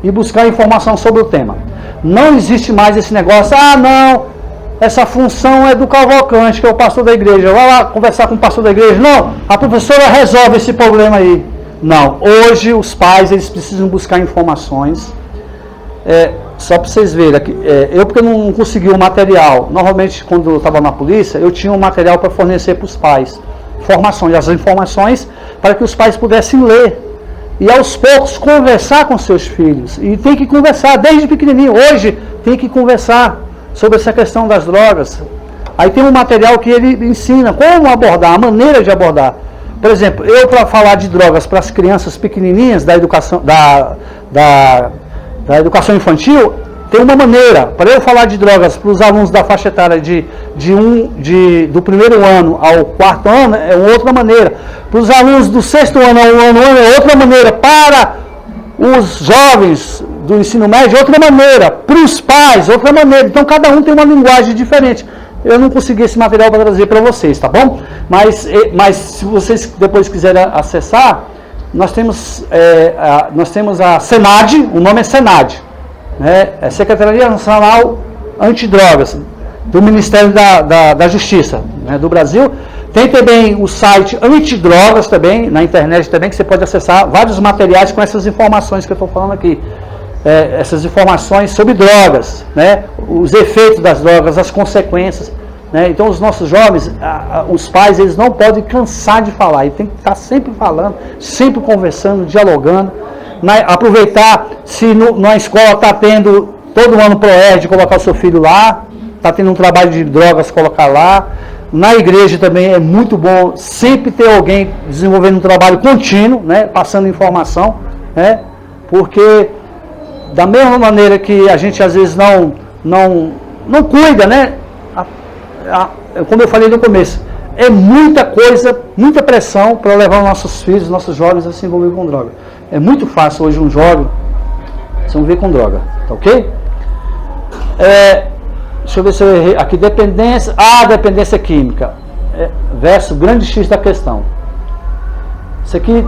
e buscar informação sobre o tema. Não existe mais esse negócio, não, essa função é do Cavalcante, que é o pastor da igreja. Vai lá conversar com o pastor da igreja. Não, a professora resolve esse problema aí. Não, hoje os pais, eles precisam buscar informações. Só para vocês verem, eu porque não consegui o material, normalmente quando eu estava na polícia, eu tinha um material para fornecer para os pais. As informações para que os pais pudessem ler. E aos poucos conversar com seus filhos. E tem que conversar desde pequenininho. Hoje tem que conversar sobre essa questão das drogas. Aí tem um material que ele ensina como abordar, a maneira de abordar. Por exemplo, eu para falar de drogas para as crianças pequenininhas da educação, da educação infantil, tem uma maneira. Para eu falar de drogas para os alunos da faixa etária do primeiro ano ao quarto ano, é outra maneira. Para os alunos do sexto ano ao ano é outra maneira. Para os jovens do ensino médio, outra maneira. Para os pais, outra maneira. Então, cada um tem uma linguagem diferente. Eu não consegui esse material para trazer para vocês, tá bom? Mas se vocês depois quiserem acessar, nós temos a SENAD, o nome é SENAD, né? É Secretaria Nacional Antidrogas, do Ministério da Justiça, né, do Brasil. Tem também o site Antidrogas também, na internet também, que você pode acessar vários materiais com essas informações que eu estou falando aqui. Essas informações sobre drogas, né, os efeitos das drogas, as consequências, né? Então os nossos jovens, os pais, eles não podem cansar de falar, e tem que estar sempre falando, sempre conversando, dialogando, aproveitar se na escola está tendo todo ano ProERD, colocar o seu filho lá, está tendo um trabalho de drogas, colocar lá. Na igreja também é muito bom sempre ter alguém desenvolvendo um trabalho contínuo, né, passando informação, né, porque da mesma maneira que a gente às vezes não cuida, né, como eu falei no começo, é muita coisa, muita pressão para levar os nossos filhos, nossos jovens a se envolver com droga. É muito fácil hoje um jovem se envolver com droga, tá ok? Deixa eu ver se eu errei. Aqui, dependência química, versus grande X da questão. Isso aqui,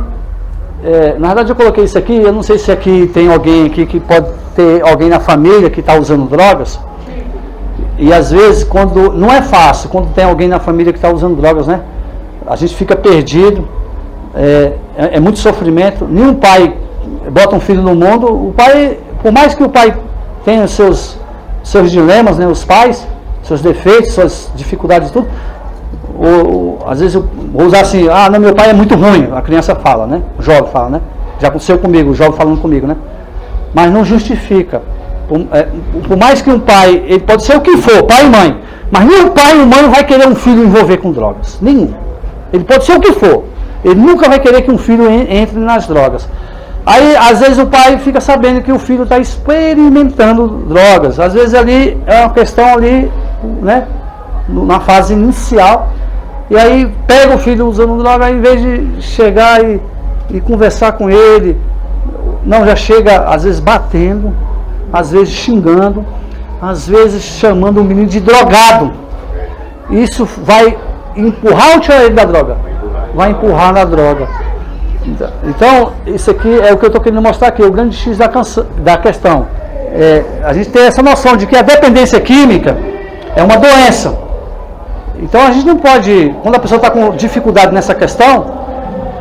na verdade eu coloquei isso aqui, eu não sei se aqui tem alguém aqui que pode ter alguém na família que está usando drogas. E às vezes, não é fácil, quando tem alguém na família que está usando drogas, né? A gente fica perdido, é muito sofrimento. Nenhum pai bota um filho no mundo. O pai, por mais que o pai tenha os seus dilemas, né? Os pais, seus defeitos, suas dificuldades, tudo. Às vezes eu vou usar assim, não, meu pai é muito ruim, a criança fala, né? O jovem fala, né? Já aconteceu comigo, o jovem falando comigo, né? Mas não justifica. Por mais que um pai, ele pode ser o que for, pai e mãe, mas nenhum pai e mãe vai querer um filho envolver com drogas, nenhum. Ele pode ser o que for, ele nunca vai querer que um filho entre nas drogas. Aí, às vezes o pai fica sabendo que o filho está experimentando drogas, às vezes ali é uma questão ali, né, na fase inicial, e aí pega o filho usando droga, em vez de chegar e conversar com ele, não, já chega às vezes batendo, às vezes xingando, às vezes chamando o menino de drogado. Isso vai empurrar ou tirar ele da droga? Vai empurrar na droga. Então, isso aqui é o que eu estou querendo mostrar aqui, o grande X da questão. A gente tem essa noção de que a dependência química é uma doença. Então a gente não pode, quando a pessoa está com dificuldade nessa questão,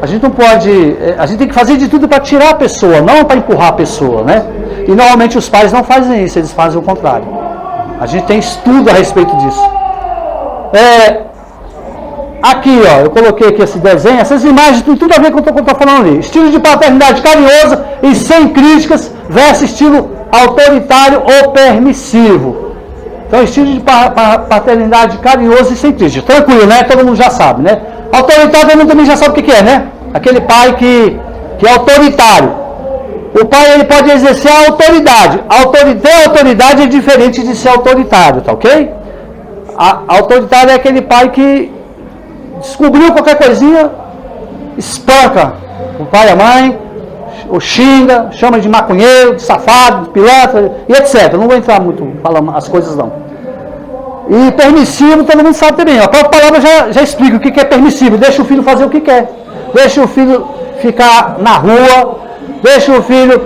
a gente não pode, a gente tem que fazer de tudo para tirar a pessoa, não para empurrar a pessoa, né? E normalmente os pais não fazem isso, eles fazem o contrário. A gente tem estudo a respeito disso. Aqui, ó, eu coloquei aqui esse desenho, essas imagens tem tudo a ver com o que eu estou falando ali. Estilo de paternidade carinhosa e sem críticas versus estilo autoritário ou permissivo. Então, estilo de paternidade carinhoso e sem críticas. Tranquilo, né? Todo mundo já sabe, né? Autoritário, todo mundo também já sabe o que é, né? Aquele pai que é autoritário. O pai, ele pode exercer a autoridade. Ter autoridade é diferente de ser autoritário, tá ok? Autoritário é aquele pai que descobriu qualquer coisinha, espanca o pai e a mãe, ou xinga, chama de maconheiro, de safado, de pilantra, e etc. Não vou entrar muito falando as coisas não. E permissivo, todo mundo sabe também. A própria palavra já explica o que é permissivo. Deixa o filho fazer o que quer. Deixa o filho ficar na rua. Deixa o filho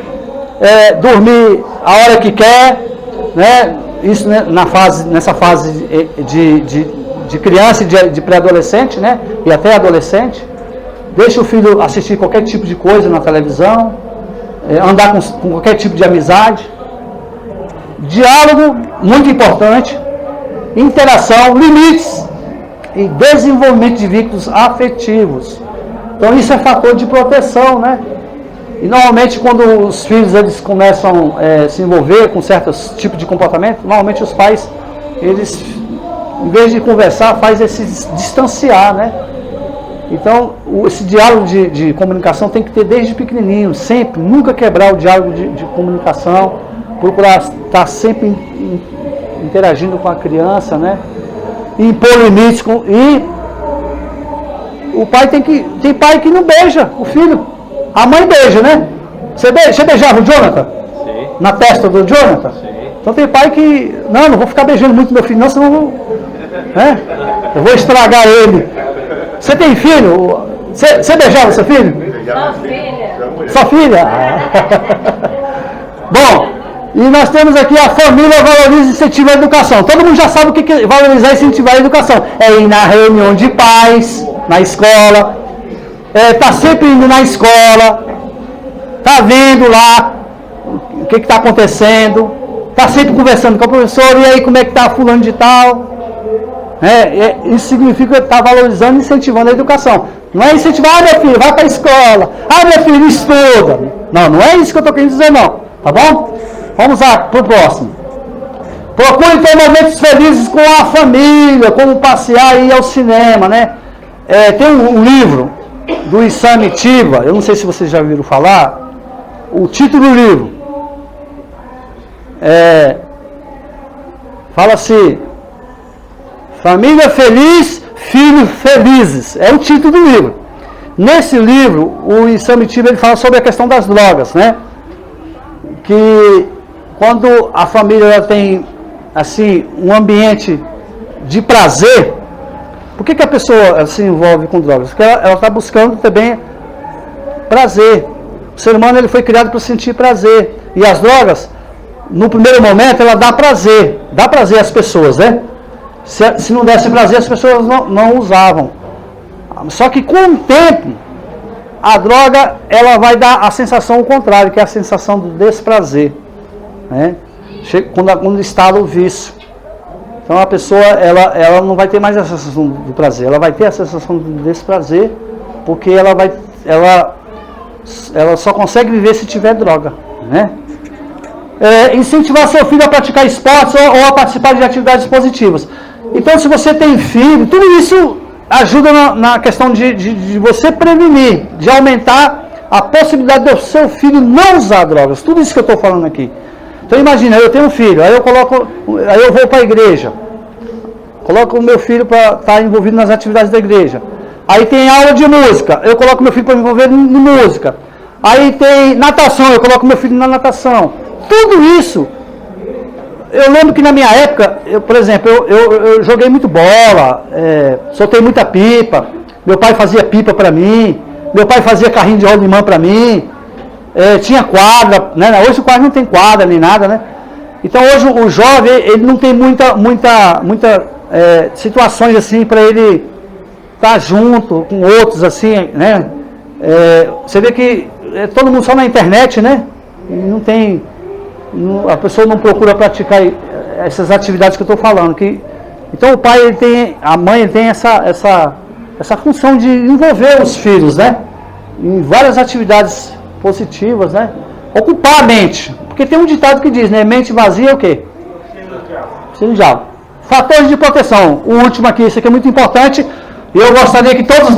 dormir a hora que quer. Né? Isso, né, nessa fase de criança e de pré-adolescente, né? E até adolescente. Deixa o filho assistir qualquer tipo de coisa na televisão. Andar com qualquer tipo de amizade. Diálogo, muito importante. Interação, limites e desenvolvimento de vínculos afetivos. Então isso é fator de proteção, né? E normalmente quando os filhos eles começam a se envolver com certos tipos de comportamento, normalmente os pais, eles, em vez de conversar, faz esse distanciar, né? Então esse diálogo de comunicação tem que ter desde pequenininho, sempre, nunca quebrar o diálogo de comunicação, procurar estar sempre interagindo com a criança, né? Impor limites e o pai tem pai que não beija o filho. A mãe beija, né? Você beijava o Jonathan? Sim. Na testa do Jonathan? Sim. Então tem pai que não vou ficar beijando muito meu filho, não, senão eu vou estragar ele. Você tem filho? Você beijava seu filho? Sua filha. Sua filha? Bom, e nós temos aqui a família valoriza e incentiva a educação. Todo mundo já sabe o que é valorizar e incentivar a educação. É ir na reunião de pais, na escola, tá sempre indo na escola, tá vendo lá o que está acontecendo, tá sempre conversando com a professora, e aí como é que tá fulano de tal. Isso significa estar valorizando e incentivando a educação. Não é incentivar, meu filho, vai para a escola. Meu filho, estuda. Não é isso que eu estou querendo dizer, não. Tá bom? Vamos lá para o próximo. Procure ter momentos felizes com a família, como passear e ir ao cinema, né? Tem um livro do Issam Itiba, eu não sei se vocês já ouviram falar, o título do livro fala assim, Família Feliz, Filhos Felizes, é o título do livro. Nesse livro, o Issam Itiba, ele fala sobre a questão das drogas, né? Que quando a família ela tem assim, um ambiente de prazer, por que a pessoa se envolve com drogas? Porque ela está buscando também prazer. O ser humano ele foi criado para sentir prazer. E as drogas, no primeiro momento, ela dá prazer às pessoas, né? Se não desse prazer, as pessoas não usavam. Só que com o tempo, a droga ela vai dar a sensação contrária, que é a sensação do desprazer, né? Quando instala o vício. Então a pessoa ela não vai ter mais a sensação do prazer, ela vai ter a sensação do desprazer, porque ela só consegue viver se tiver droga, né? Incentivar seu filho a praticar esportes ou a participar de atividades positivas. Então, se você tem filho, tudo isso ajuda na questão de você prevenir, de aumentar a possibilidade do seu filho não usar drogas. Tudo isso que eu estou falando aqui. Então imagina, eu tenho um filho, aí eu vou para a igreja, coloco o meu filho para estar envolvido nas atividades da igreja. Aí tem aula de música, eu coloco meu filho para me envolver em música. Aí tem natação, eu coloco meu filho na natação. Tudo isso, eu lembro que na minha época, por exemplo, eu joguei muito bola, soltei muita pipa, meu pai fazia pipa para mim, meu pai fazia carrinho de rolimã para mim. Tinha quadra, né? Hoje quase não tem quadra nem nada, né? Então hoje o jovem ele não tem muita situações assim para ele estar junto com outros assim, né? Você vê que todo mundo só na internet, né? E a pessoa não procura praticar essas atividades que eu estou falando. Então o pai a mãe tem essa função de envolver os filhos, né? Em várias atividades positivas, né? Ocupar a mente. Porque tem um ditado que diz, né? Mente vazia é o quê? Sem diabo. Fatores de proteção. O último aqui, esse aqui é muito importante. E eu gostaria que todos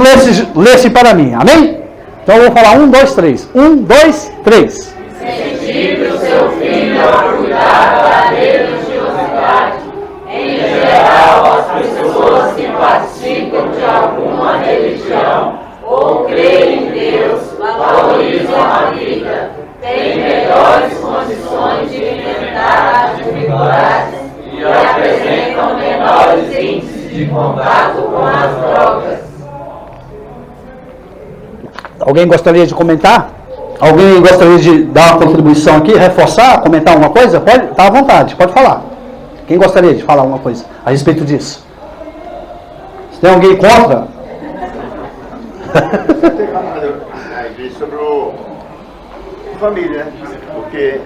lessem para mim. Amém? Então eu vou falar 1, 2, 3. 1, 2, 3. Incentive o seu filho a cuidar da religiosidade. Em geral, as pessoas que participam de alguma religião ou creem em Deus valorizam a vida, têm melhores condições de enfrentar as dificuldades e apresentam menores índices de contato com as drogas. Alguém gostaria de comentar? Alguém gostaria de dar uma contribuição aqui, reforçar, comentar alguma coisa? Pode, tá à vontade, pode falar. Quem gostaria de falar alguma coisa a respeito disso? Se tem alguém contra? A igreja sobre a família, né? Porque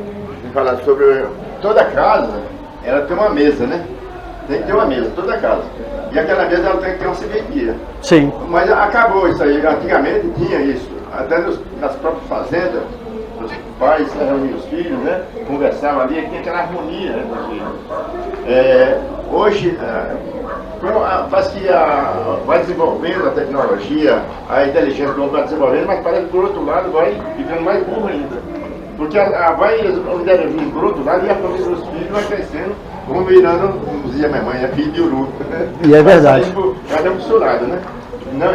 falar sobre toda casa, ela tem uma mesa, né? Tem que ter uma mesa, toda casa. E aquela mesa ela tem que ter uma serventia. Sim. Mas acabou isso aí. Antigamente tinha isso. Até nas próprias fazendas, os pais reuniam os filhos, né? Conversavam ali, tinha aquela harmonia, né? Hoje, faz que vai desenvolvendo a tecnologia, a inteligência do homem vai desenvolvendo, mas parece que por outro lado vai ficando mais burro ainda. Porque vai vir por outro lado e a família dos filhos vai crescendo, vão virando, como dizia minha mãe, filho de uru. E é verdade. Cada um misturado, né?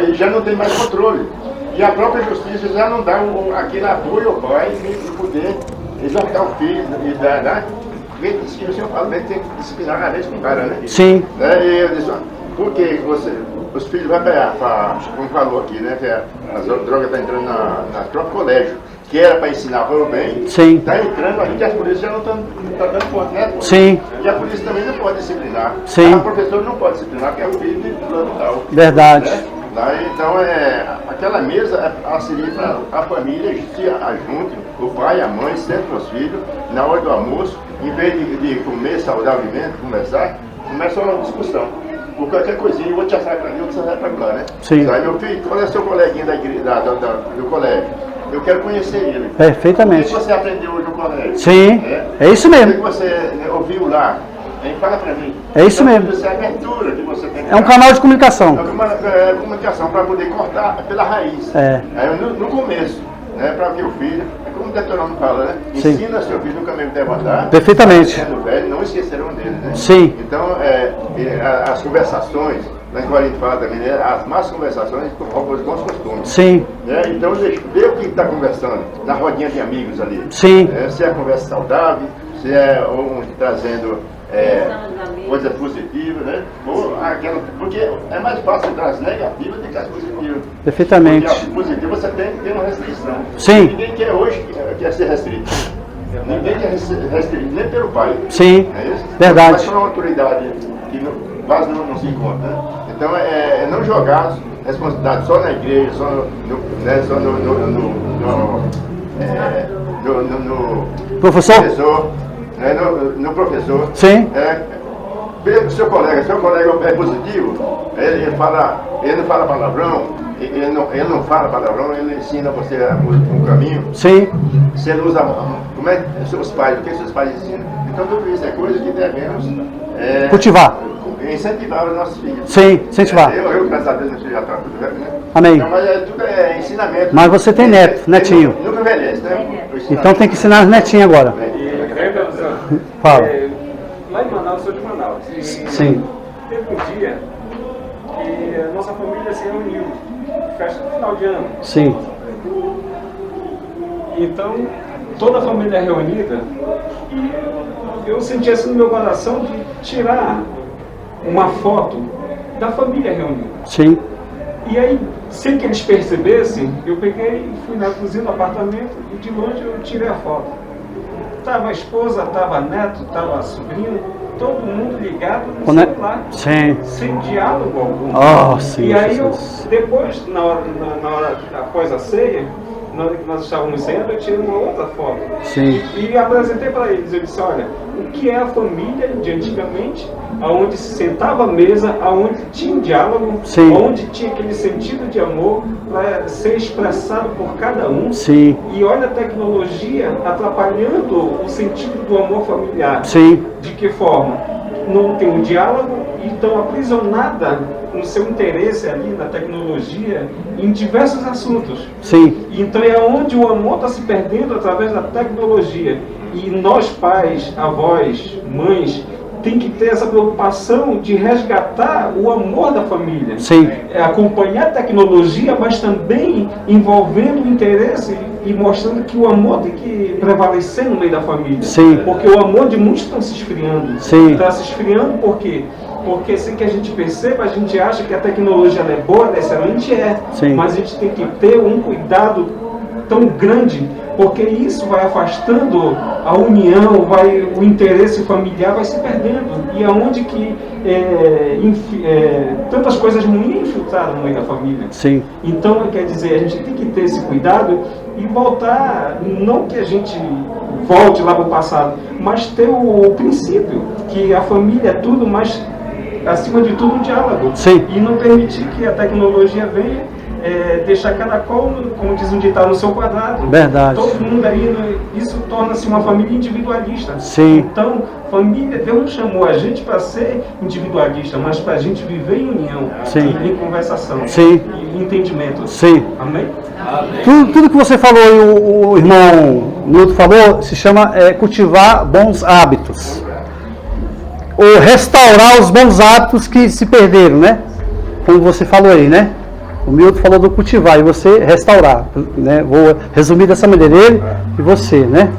E já não tem mais controle. E a própria justiça já não dá aquele apoio ao pai de poder exortar o filho e dar. Porque o senhor fala, tem que disciplinar a vez com o cara, né? Sim. E eu disse, porque os filhos vão como falou aqui, né? Que as drogas estão entrando na próprio colégio, que era para ensinar para o bem. Sim. Está entrando ali que as polícias já não estão dando conta, né? Sim. E a polícia também não pode disciplinar. Sim. A professora não pode disciplinar, porque é o filho de fulano tal. Verdade. Né? Então, aquela mesa seria para a família se junte, o pai, a mãe, sempre com os filhos, na hora do almoço, em vez de comer saudavelmente, conversar, começa uma discussão. por qualquer coisinha, eu vou te achar para mim, você vai para lá, né? Sim. Aí, meu filho, qual é o seu coleguinha da igreja, do colégio? Eu quero conhecer ele. Perfeitamente. O que você aprendeu hoje no colégio? Sim, é isso mesmo. O que você ouviu lá? Fala para mim. É isso então, mesmo. Isso é a abertura que você tem que É um dar. canal de comunicação. É comunicação para poder cortar pela raiz. É. No começo, né, para que o filho, é como o Deuteronômio fala, né? Sim. Ensina seu filho no caminho que deve andar. Perfeitamente. Sendo velho, não esquecerão dele, né? Sim. Então, as conversações, na que a gente fala também, né? As más conversações roubam os bons costumes. Sim. Né? Então, vê o que está conversando na rodinha de amigos ali. Sim. Se é conversa saudável, se é um trazendo coisas positivas, né? Ou aquela, porque é mais fácil trazer negativas do que as positivas. Perfeitamente. Porque a positiva você tem que ter uma restrição. Sim. Ninguém quer hoje quer ser restrito. Ninguém quer ser restrito, nem pelo pai. Sim. É isso? Verdade. Mas por uma autoridade que quase não se encontra. Né? Então não jogar responsabilidade só na igreja, só no Professor? No professor. Sim. Veja o seu colega é positivo, ele não fala palavrão, ele não fala palavrão, ele ensina você um caminho. Sim. Se ele usa, como é que seus pais, o que seus pais ensinam? Então tudo isso é coisa que devemos Cultivar. Incentivar os nossos filhos. Sim, incentivar. Eu graças a Deus, já está tudo velho, né? Amém. Então, mas tudo é ensinamento. Mas você tem netinho. Nunca envelhece, né? Então tem que ensinar as netinhas agora. Fala. Lá em Manaus, eu sou de Manaus. Sim. Teve um dia que a nossa família se reuniu, festa no final de ano. Sim. Então, toda a família reunida, e eu senti assim no meu coração de tirar uma foto da família reunida. Sim. E aí, sem que eles percebessem, eu peguei e fui na cozinha do apartamento e de longe eu tirei a foto. Tava a esposa, tava a neto, tava a sobrinho, todo mundo ligado no celular. Sim. Sem diálogo algum. Oh, sim. E aí eu, depois, na hora após a ceia, na hora que nós estávamos saindo, eu tirei uma outra foto. Sim. E apresentei para eles. Eu disse, olha, o que é a família de antigamente, aonde se sentava à mesa, aonde tinha um diálogo, Sim. aonde tinha aquele sentido de amor para ser expressado por cada um. Sim. E olha a tecnologia atrapalhando o sentido do amor familiar. Sim. De que forma? Não tem um diálogo e estão aprisionada no seu interesse ali na tecnologia em diversos assuntos. Sim. Então é onde o amor está se perdendo através da tecnologia. E nós pais, avós, mães, tem que ter essa preocupação de resgatar o amor da família. Sim. Acompanhar a tecnologia, mas também envolvendo o interesse e mostrando que o amor tem que prevalecer no meio da família. Sim. Porque o amor de muitos está se esfriando. Sim. Está se esfriando por quê? Porque sem que a gente perceba, a gente acha que a tecnologia ela é boa, ela é excelente, Sim. mas a gente tem que ter um cuidado tão grande, porque isso vai afastando a união, o interesse familiar vai se perdendo. E aonde que tantas coisas ruins infiltraram no meio da família. Sim. Então, quer dizer, a gente tem que ter esse cuidado e voltar, não que a gente volte lá para o passado, mas ter o princípio, que a família é tudo, mas acima de tudo o diálogo. Sim. E não permitir que a tecnologia venha deixar cada qual, como diz um ditado, no seu quadrado. Verdade. Todo mundo aí, isso torna-se uma família individualista. Sim. Então, família, Deus não chamou a gente para ser individualista, mas para a gente viver em união, Sim. em conversação, Sim. em entendimento. Sim. Amém? Tudo que você falou e o irmão Nilton falou se chama cultivar bons hábitos. Ou restaurar os bons hábitos que se perderam, né? Como você falou aí, né? O Milton falou do cultivar e você restaurar, né? Vou resumir dessa maneira, ele e você, né?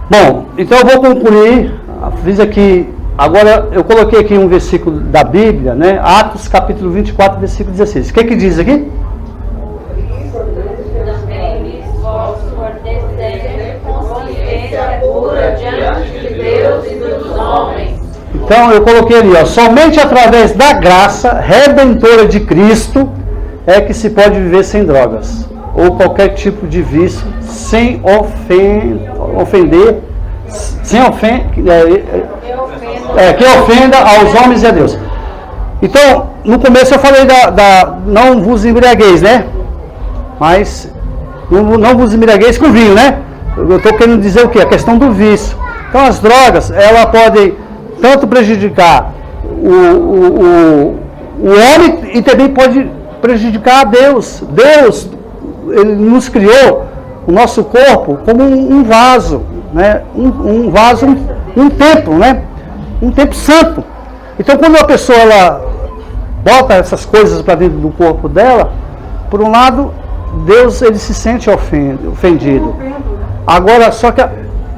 Bom, então eu vou concluir, fiz aqui, agora eu coloquei aqui um versículo da Bíblia, né? Atos capítulo 24, versículo 16. O que diz aqui? Consciência pura diante de Deus e dos homens. Então eu coloquei ali, ó, somente através da graça redentora de Cristo é que se pode viver sem drogas ou qualquer tipo de vício, sem ofender, que ofenda aos homens e a Deus. Então, no começo eu falei não vos embriagueis, né? Mas não vos embriagueis com vinho, né? Eu estou querendo dizer o quê? A questão do vício. Então, as drogas, ela podem tanto prejudicar o homem e também pode prejudicar a Deus. Deus, Ele nos criou o nosso corpo como um vaso, né? Um vaso, um templo, né? Um templo santo. Então, quando uma pessoa ela bota essas coisas para dentro do corpo dela, por um lado, Deus ele se sente ofendido. Agora, só que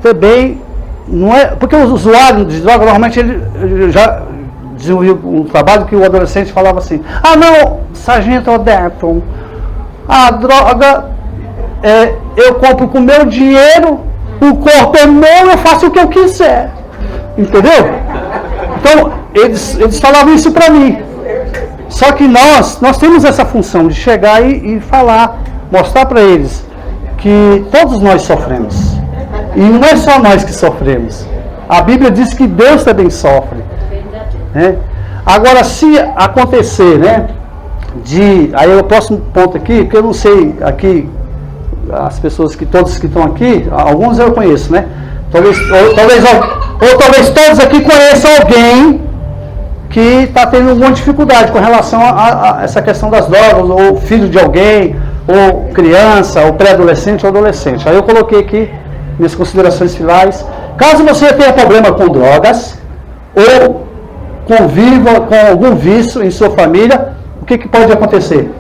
também não é porque o usuário de droga normalmente ele já desenvolveu um trabalho que o adolescente falava assim: ah, não, sargento Oderton, a droga eu compro com meu dinheiro, o corpo é meu, eu faço o que eu quiser, entendeu? Então eles falavam isso para mim. Só que nós temos essa função de chegar e falar, mostrar para eles que todos nós sofremos. E não é só nós que sofremos. A Bíblia diz que Deus também sofre. Né? Agora, se acontecer, né, aí é o próximo ponto aqui, porque eu não sei aqui, as pessoas todos que estão aqui, alguns eu conheço, né? Talvez todos aqui conheçam alguém que está tendo alguma dificuldade com relação a essa questão das drogas, ou filho de alguém, ou criança, ou pré-adolescente, ou adolescente. Aí eu coloquei aqui minhas considerações finais. Caso você tenha problema com drogas, ou conviva com algum vício em sua família, o que pode acontecer?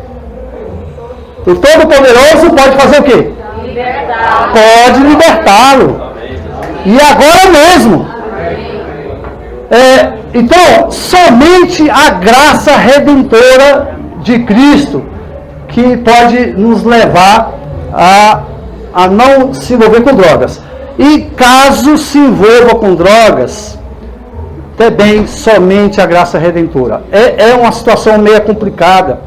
O Todo-Poderoso pode fazer o quê? Libertá-lo. Pode libertá-lo. E agora mesmo. Então, somente a graça redentora de Cristo que pode nos levar a não se envolver com drogas. E caso se envolva com drogas, também somente a graça redentora. É uma situação meio complicada.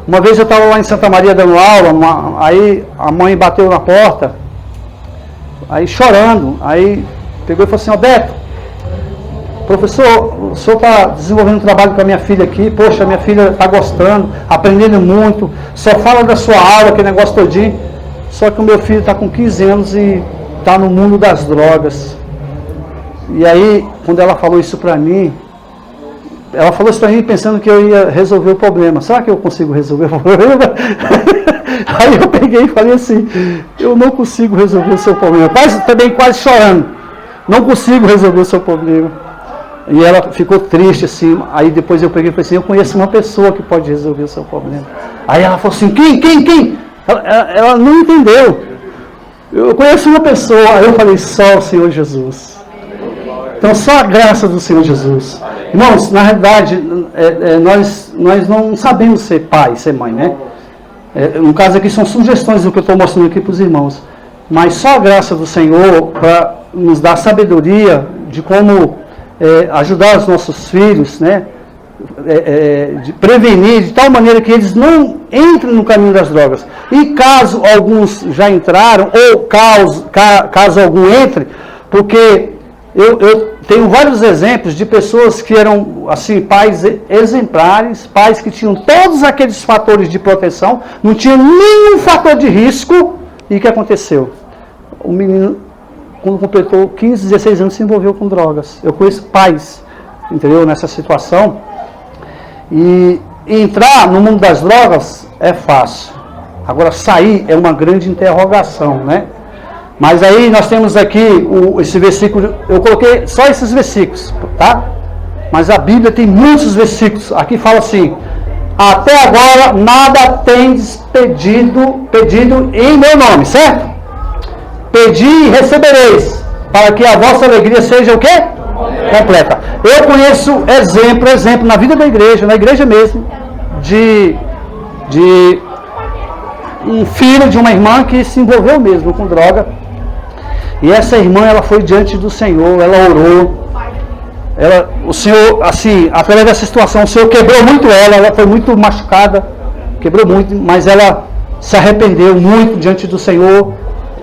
Uma vez eu estava lá em Santa Maria dando aula, aí a mãe bateu na porta, aí chorando, aí pegou e falou assim: Alberto, professor, o senhor está desenvolvendo um trabalho com a minha filha aqui, poxa, minha filha está gostando, aprendendo muito, só fala da sua aula, aquele negócio todinho, só que o meu filho está com 15 anos e está no mundo das drogas. E aí, quando ela falou isso para mim, ela falou isso para mim pensando que eu ia resolver o problema. Será que eu consigo resolver o problema? Aí eu peguei e falei assim: eu não consigo resolver o seu problema. Também quase chorando. Não consigo resolver o seu problema. E ela ficou triste assim. Aí depois eu peguei e falei assim: eu conheço uma pessoa que pode resolver o seu problema. Aí ela falou assim: quem? Ela não entendeu. Eu conheço uma pessoa. Aí eu falei: só o Senhor Jesus. Então, só a graça do Senhor Jesus. Irmãos, na realidade, nós não sabemos ser pai, ser mãe, né? No caso aqui, são sugestões do que eu estou mostrando aqui para os irmãos. Mas só a graça do Senhor para nos dar sabedoria de como ajudar os nossos filhos, né? De prevenir de tal maneira que eles não entrem no caminho das drogas. E caso alguns já entraram, ou caso algum entre, porque eu tenho vários exemplos de pessoas que eram assim, pais exemplares, pais que tinham todos aqueles fatores de proteção, não tinham nenhum fator de risco, e o que aconteceu? O menino, quando completou 15, 16 anos, se envolveu com drogas. Eu conheço pais, entendeu, nessa situação. E entrar no mundo das drogas é fácil. Agora, sair é uma grande interrogação, né? Mas aí nós temos aqui esse versículo, eu coloquei só esses versículos, tá? Mas a Bíblia tem muitos versículos. Aqui fala assim: até agora nada tendes pedido em meu nome, certo? Pedi e recebereis, para que a vossa alegria seja o quê? Completa. Eu conheço exemplo na vida da igreja, na igreja mesmo, de um filho de uma irmã que se envolveu mesmo com droga. E essa irmã, ela foi diante do Senhor, ela orou. O Senhor, assim, através dessa situação, o Senhor quebrou muito ela foi muito machucada, quebrou muito, mas ela se arrependeu muito diante do Senhor,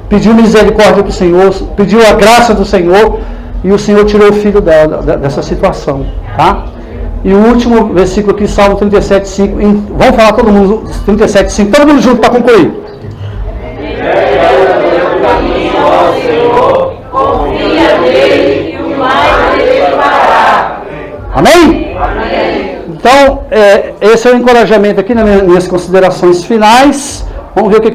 pediu misericórdia do Senhor, pediu a graça do Senhor, e o Senhor tirou o filho dela dessa situação, tá? E o último versículo aqui, Salmo 37,5. Vamos falar todo mundo, 37,5. Todo mundo junto para concluir. Confia nele e o mais ele fará. Amém? Amém. Então, esse é o encorajamento aqui nas minhas considerações finais. Vamos ver o que